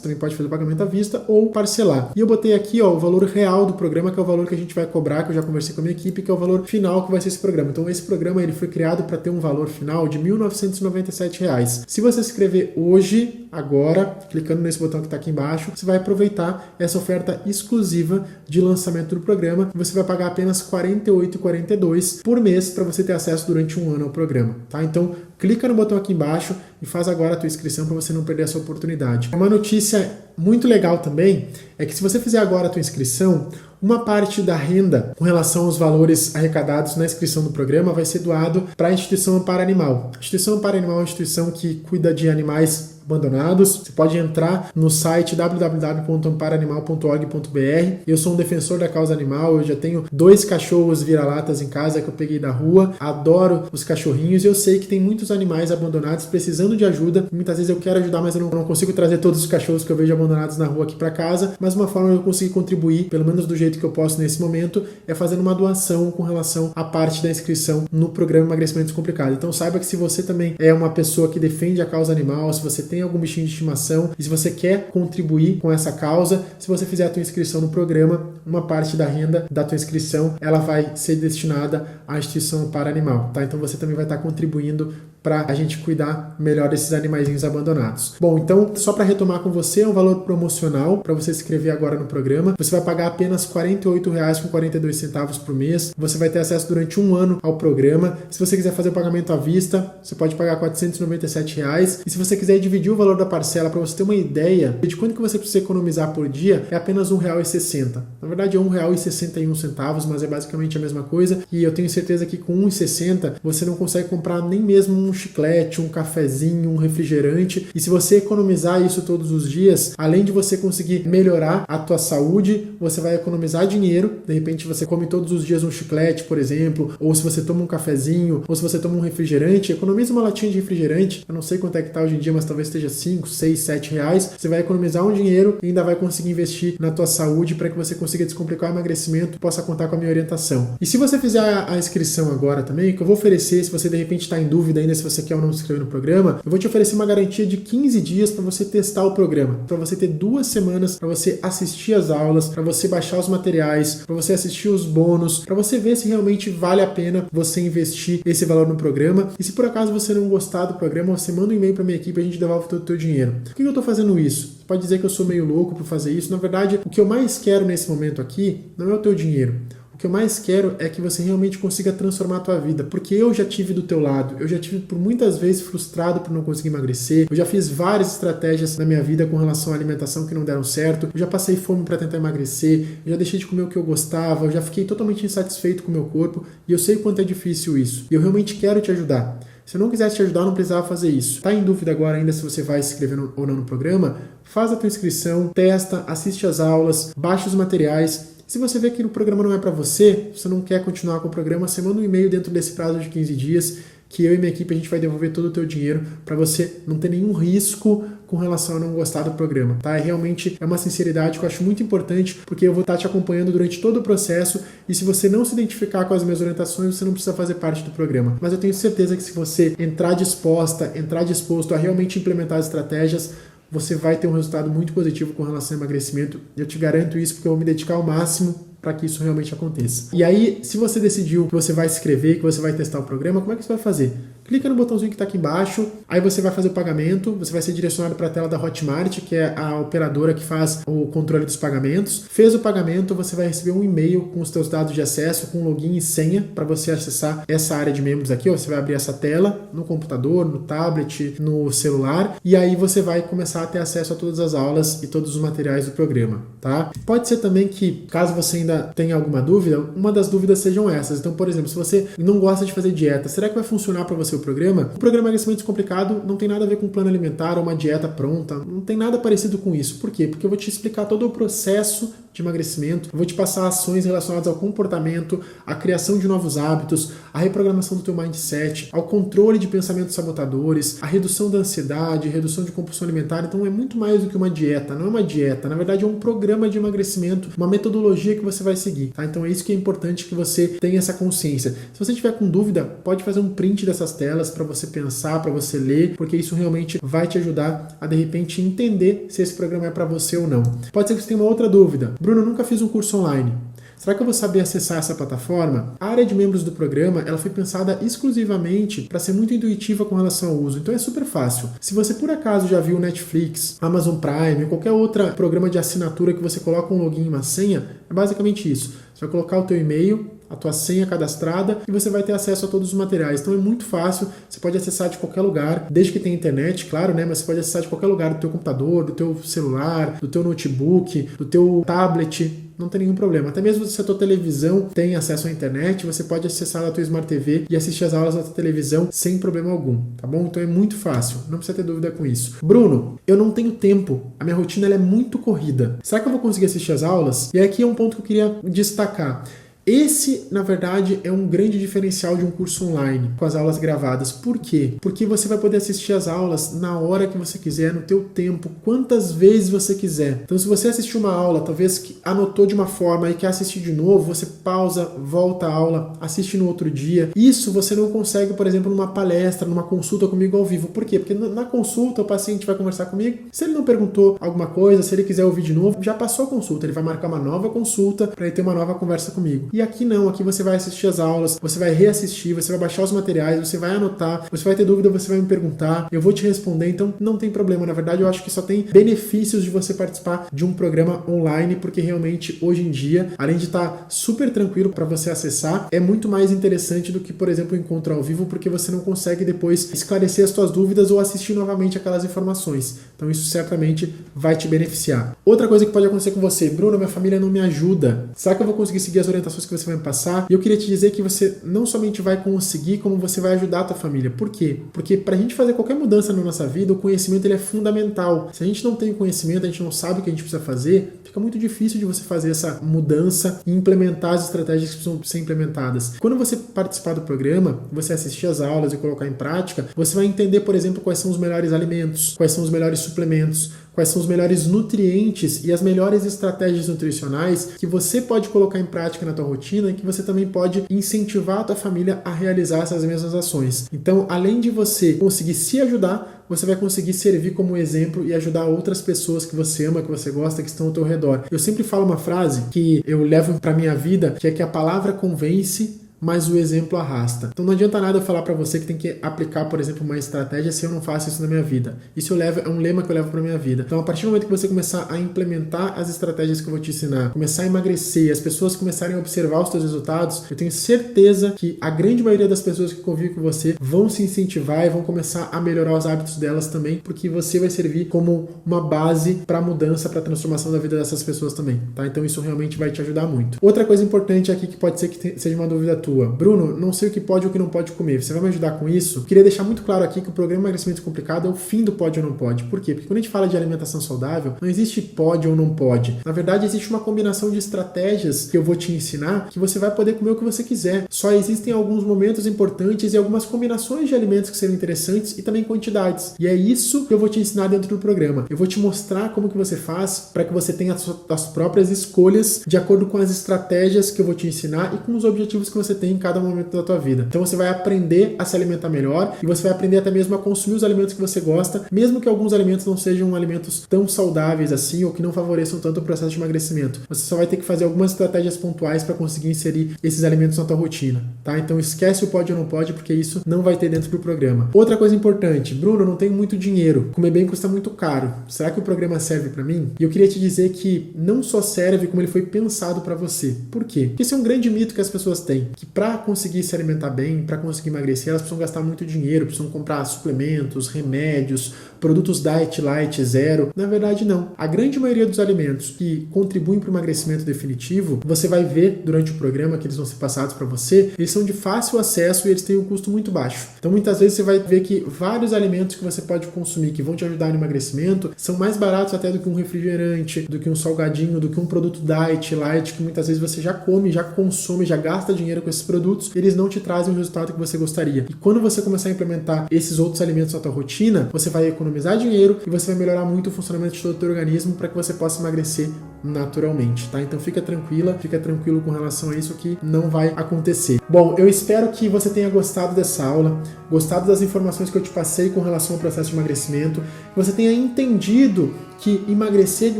também pode fazer o pagamento à vista ou parcelar. E eu botei aqui o valor real do programa, que é o valor que a gente vai cobrar, que eu já conversei com a minha equipe, que é o valor final que vai ser esse programa. Então esse programa ele foi criado para ter um valor final de R$ 1.997. Se você se inscrever hoje, agora, clicando nesse botão que está aqui embaixo, você vai aproveitar essa oferta exclusiva de lançamento do programa. Você vai pagar apenas R$ 48,42 por mês para você ter acesso durante um ano ao programa, tá? Então clica no botão aqui embaixo e faz agora a tua inscrição para você não perder essa oportunidade. Uma notícia muito legal também é que se você fizer agora a tua inscrição, uma parte da renda com relação aos valores arrecadados na inscrição do programa vai ser doado para a Instituição Amparo Animal. A Instituição Amparo Animal é uma instituição que cuida de animais abandonados. Você pode entrar no site www.amparoanimal.org.br. Eu sou um defensor da causa animal, eu já tenho 2 cachorros vira-latas em casa que eu peguei da rua, adoro os cachorrinhos e eu sei que tem muitos animais abandonados precisando de ajuda. Muitas vezes eu quero ajudar, mas eu não consigo trazer todos os cachorros que eu vejo abandonados na rua aqui para casa, mas uma forma de eu conseguir contribuir, pelo menos do jeito que eu posso nesse momento, é fazendo uma doação com relação à parte da inscrição no programa Emagrecimento Descomplicado. Então saiba que se você também é uma pessoa que defende a causa animal, se você tem algum bichinho de estimação e se você quer contribuir com essa causa, se você fizer a tua inscrição no programa, uma parte da renda da tua inscrição ela vai ser destinada à Instituição Amparo Animal, tá? Então você também vai estar contribuindo para a gente cuidar melhor desses animaizinhos abandonados. Bom, então, só para retomar com você, é um valor promocional para você se inscrever agora no programa. Você vai pagar apenas R$ 48,42 por mês. Você vai ter acesso durante um ano ao programa. Se você quiser fazer o pagamento à vista, você pode pagar R$ 497. E se você quiser dividir o valor da parcela, para você ter uma ideia de quanto que você precisa economizar por dia, é apenas R$ 1,60. Na verdade é R$ 1,61, mas é basicamente a mesma coisa. E eu tenho certeza que com R$ 1,60 você não consegue comprar nem mesmo um chiclete, um cafezinho, um refrigerante. E se você economizar isso todos os dias, além de você conseguir melhorar a tua saúde, você vai economizar dinheiro. De repente você come todos os dias um chiclete, por exemplo, ou se você toma um cafezinho, ou se você toma um refrigerante, economiza uma latinha de refrigerante. Eu não sei quanto é que tá hoje em dia, mas talvez esteja 5, 6, 7 reais. Você vai economizar um dinheiro e ainda vai conseguir investir na tua saúde para que você consiga descomplicar o emagrecimento e possa contar com a minha orientação. E se você fizer a inscrição agora também, que eu vou oferecer, se você de repente está em dúvida ainda se você quer ou não se inscrever no programa, eu vou te oferecer uma garantia de 15 dias para você testar o programa, para você ter 2 semanas para você assistir as aulas, para você baixar os materiais, para você assistir os bônus, para você ver se realmente vale a pena você investir esse valor no programa. E se por acaso você não gostar do programa, você manda um e-mail para minha equipe e a gente devolve todo o teu dinheiro. Por que eu estou fazendo isso? Você pode dizer que eu sou meio louco por fazer isso. Na verdade, o que eu mais quero nesse momento aqui não é o teu dinheiro. O que eu mais quero é que você realmente consiga transformar a tua vida, porque eu já tive do teu lado, eu já tive por muitas vezes frustrado por não conseguir emagrecer, eu já fiz várias estratégias na minha vida com relação à alimentação que não deram certo, eu já passei fome para tentar emagrecer, eu já deixei de comer o que eu gostava, eu já fiquei totalmente insatisfeito com o meu corpo e eu sei o quanto é difícil isso, e eu realmente quero te ajudar. Se eu não quisesse te ajudar, não precisava fazer isso. Tá em dúvida agora ainda se você vai se inscrever ou não no programa? Faz a tua inscrição, testa, assiste as aulas, baixa os materiais. Se você vê que o programa não é para você, você não quer continuar com o programa, você manda um e-mail dentro desse prazo de 15 dias que eu e minha equipe a gente vai devolver todo o teu dinheiro para você não ter nenhum risco com relação a não gostar do programa, tá? Realmente é uma sinceridade que eu acho muito importante, porque eu vou estar te acompanhando durante todo o processo e se você não se identificar com as minhas orientações, você não precisa fazer parte do programa. Mas eu tenho certeza que se você entrar disposto a realmente implementar as estratégias, você vai ter um resultado muito positivo com relação ao emagrecimento. Eu te garanto isso porque eu vou me dedicar ao máximo para que isso realmente aconteça. E aí, se você decidiu que você vai se inscrever, que você vai testar o programa, como é que você vai fazer? Clica no botãozinho que está aqui embaixo, aí você vai fazer o pagamento, você vai ser direcionado para a tela da Hotmart, que é a operadora que faz o controle dos pagamentos. Fez o pagamento, você vai receber um e-mail com os seus dados de acesso, com login e senha, para você acessar essa área de membros aqui. Ó, você vai abrir essa tela no computador, no tablet, no celular, e aí você vai começar a ter acesso a todas as aulas e todos os materiais do programa, tá? Pode ser também que, caso você ainda tenha alguma dúvida, uma das dúvidas sejam essas. Então, por exemplo, se você não gosta de fazer dieta, será que vai funcionar para você o programa? O programa Emagrecimento Descomplicado não tem nada a ver com plano alimentar ou uma dieta pronta, não tem nada parecido com isso. Por quê? Porque eu vou te explicar todo o processo de emagrecimento, eu vou te passar ações relacionadas ao comportamento, à criação de novos hábitos, à reprogramação do teu mindset, ao controle de pensamentos sabotadores, à redução da ansiedade, redução de compulsão alimentar. Então é muito mais do que uma dieta, não é uma dieta, na verdade é um programa de emagrecimento, uma metodologia que você vai seguir, tá? Então é isso que é importante que você tenha essa consciência. Se você tiver com dúvida, pode fazer um print dessas telas para você pensar, para você ler, porque isso realmente vai te ajudar a de repente entender se esse programa é para você ou não. Pode ser que você tenha uma outra dúvida. Bruno, eu nunca fiz um curso online. Será que eu vou saber acessar essa plataforma? A área de membros do programa, ela foi pensada exclusivamente para ser muito intuitiva com relação ao uso. Então é super fácil. Se você por acaso já viu Netflix, Amazon Prime, qualquer outro programa de assinatura que você coloca um login e uma senha, é basicamente isso. Você vai colocar o teu e-mail, a tua senha cadastrada e você vai ter acesso a todos os materiais. Então é muito fácil, você pode acessar de qualquer lugar, desde que tenha internet, claro, né? Mas você pode acessar de qualquer lugar, do teu computador, do teu celular, do teu notebook, do teu tablet, não tem nenhum problema. Até mesmo se a tua televisão tem acesso à internet, você pode acessar a tua Smart TV e assistir as aulas da tua televisão sem problema algum, tá bom? Então é muito fácil, não precisa ter dúvida com isso. Bruno, eu não tenho tempo, a minha rotina ela é muito corrida. Será que eu vou conseguir assistir as aulas? E aqui é um ponto que eu queria destacar. Esse, na verdade, é um grande diferencial de um curso online, com as aulas gravadas. Por quê? Porque você vai poder assistir as aulas na hora que você quiser, no teu tempo, quantas vezes você quiser. Então, se você assistiu uma aula, talvez que anotou de uma forma e quer assistir de novo, você pausa, volta a aula, assiste no outro dia. Isso você não consegue, por exemplo, numa palestra, numa consulta comigo ao vivo. Por quê? Porque na consulta o paciente vai conversar comigo. Se ele não perguntou alguma coisa, se ele quiser ouvir de novo, já passou a consulta. Ele vai marcar uma nova consulta para ele ter uma nova conversa comigo. E aqui não, aqui você vai assistir as aulas, você vai reassistir, você vai baixar os materiais, você vai anotar, você vai ter dúvida, você vai me perguntar, eu vou te responder, então não tem problema. Na verdade, eu acho que só tem benefícios de você participar de um programa online, porque realmente, hoje em dia, além de estar super tranquilo para você acessar, é muito mais interessante do que, por exemplo, o encontro ao vivo, porque você não consegue depois esclarecer as suas dúvidas ou assistir novamente aquelas informações. Então isso certamente vai te beneficiar. Outra coisa que pode acontecer com você: Bruno, minha família não me ajuda. Será que eu vou conseguir seguir as orientações que você vai me passar? E eu queria te dizer que você não somente vai conseguir, como você vai ajudar a tua família. Por quê? Porque para a gente fazer qualquer mudança na nossa vida, o conhecimento ele é fundamental. Se a gente não tem o conhecimento, a gente não sabe o que a gente precisa fazer, fica muito difícil de você fazer essa mudança e implementar as estratégias que precisam ser implementadas. Quando você participar do programa, você assistir as aulas e colocar em prática, você vai entender, por exemplo, quais são os melhores alimentos, quais são os melhores suplementos, quais são os melhores nutrientes e as melhores estratégias nutricionais que você pode colocar em prática na tua rotina e que você também pode incentivar a tua família a realizar essas mesmas ações. Então, além de você conseguir se ajudar, você vai conseguir servir como exemplo e ajudar outras pessoas que você ama, que você gosta, que estão ao teu redor. Eu sempre falo uma frase que eu levo para minha vida, que é que a palavra convence, mas o exemplo arrasta. Então não adianta nada eu falar para você que tem que aplicar, por exemplo, uma estratégia se eu não faço isso na minha vida. Isso é um lema que eu levo para minha vida. Então a partir do momento que você começar a implementar as estratégias que eu vou te ensinar, começar a emagrecer, as pessoas começarem a observar os seus resultados, eu tenho certeza que a grande maioria das pessoas que convivem com você vão se incentivar e vão começar a melhorar os hábitos delas também, porque você vai servir como uma base para a mudança, para a transformação da vida dessas pessoas também, tá? Então isso realmente vai te ajudar muito. Outra coisa importante aqui que pode ser que seja uma dúvida tua: tua. Bruno, não sei o que pode ou o que não pode comer. Você vai me ajudar com isso? Eu queria deixar muito claro aqui que o programa Emagrecimento Complicado é o fim do pode ou não pode. Por quê? Porque quando a gente fala de alimentação saudável, não existe pode ou não pode. Na verdade, existe uma combinação de estratégias que eu vou te ensinar que você vai poder comer o que você quiser. Só existem alguns momentos importantes e algumas combinações de alimentos que serão interessantes e também quantidades. E é isso que eu vou te ensinar dentro do programa. Eu vou te mostrar como que você faz para que você tenha as próprias escolhas de acordo com as estratégias que eu vou te ensinar e com os objetivos que você tem em cada momento da tua vida. Então você vai aprender a se alimentar melhor e você vai aprender até mesmo a consumir os alimentos que você gosta, mesmo que alguns alimentos não sejam alimentos tão saudáveis assim ou que não favoreçam tanto o processo de emagrecimento. Você só vai ter que fazer algumas estratégias pontuais para conseguir inserir esses alimentos na tua rotina, tá? Então esquece o pode ou não pode, porque isso não vai ter dentro do programa. Outra coisa importante, Bruno, eu não tenho muito dinheiro, comer bem custa muito caro. Será que o programa serve para mim? E eu queria te dizer que não só serve, como ele foi pensado para você. Por quê? Porque esse é um grande mito que as pessoas têm, que para conseguir se alimentar bem, para conseguir emagrecer, elas precisam gastar muito dinheiro, precisam comprar suplementos, remédios, produtos diet light, zero. Na verdade, não. A grande maioria dos alimentos que contribuem para o emagrecimento definitivo, você vai ver durante o programa que eles vão ser passados para você, eles são de fácil acesso e eles têm um custo muito baixo. Então, muitas vezes você vai ver que vários alimentos que você pode consumir que vão te ajudar no emagrecimento são mais baratos até do que um refrigerante, do que um salgadinho, do que um produto diet light, que muitas vezes você já come, já consome, já gasta dinheiro com esses produtos, eles não te trazem o resultado que você gostaria. E quando você começar a implementar esses outros alimentos na tua rotina, você vai economizar dinheiro e você vai melhorar muito o funcionamento de todo o teu organismo para que você possa emagrecer naturalmente, tá? Então fica tranquilo com relação a isso que não vai acontecer. Bom, eu espero que você tenha gostado dessa aula, gostado das informações que eu te passei com relação ao processo de emagrecimento, que você tenha entendido que emagrecer de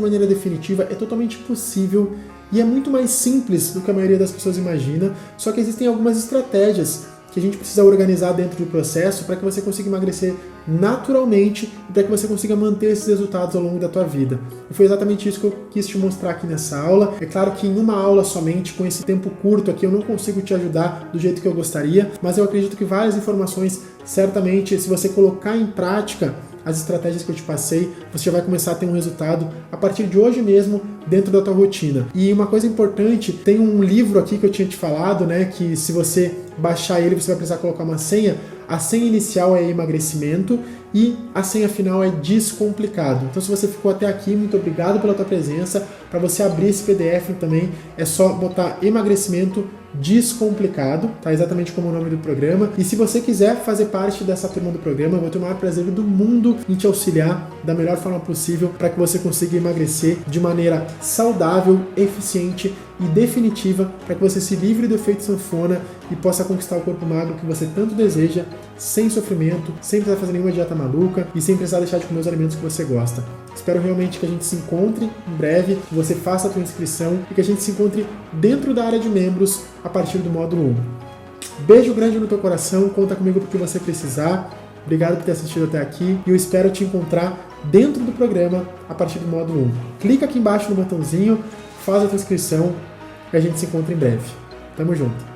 maneira definitiva é totalmente possível e é muito mais simples do que a maioria das pessoas imagina, só que existem algumas estratégias que a gente precisa organizar dentro do processo para que você consiga emagrecer naturalmente e para que você consiga manter esses resultados ao longo da tua vida. E foi exatamente isso que eu quis te mostrar aqui nessa aula. É claro que em uma aula somente, com esse tempo curto aqui, eu não consigo te ajudar do jeito que eu gostaria, mas eu acredito que várias informações, certamente, se você colocar em prática as estratégias que eu te passei, você já vai começar a ter um resultado a partir de hoje mesmo dentro da tua rotina. E uma coisa importante, tem um livro aqui que eu tinha te falado, né, que se você baixar ele, você vai precisar colocar uma senha. A senha inicial é emagrecimento e a senha final é descomplicado. Então, se você ficou até aqui, muito obrigado pela tua presença. Para você abrir esse PDF também, é só botar emagrecimento descomplicado, tá? Exatamente como o nome do programa. E se você quiser fazer parte dessa turma do programa, eu vou ter o maior prazer do mundo em te auxiliar da melhor forma possível para que você consiga emagrecer de maneira saudável, eficiente e definitiva, para que você se livre do efeito sanfona e possa conquistar o corpo magro que você tanto deseja, sem sofrimento, sem precisar fazer nenhuma dieta maluca e sem precisar deixar de comer os alimentos que você gosta. Espero realmente que a gente se encontre em breve, que você faça a tua inscrição e que a gente se encontre dentro da área de membros a partir do módulo 1. Beijo grande no teu coração, conta comigo porque você precisar. Obrigado por ter assistido até aqui e eu espero te encontrar dentro do programa a partir do módulo 1. Clica aqui embaixo no botãozinho, faz a tua inscrição e a gente se encontra em breve. Tamo junto!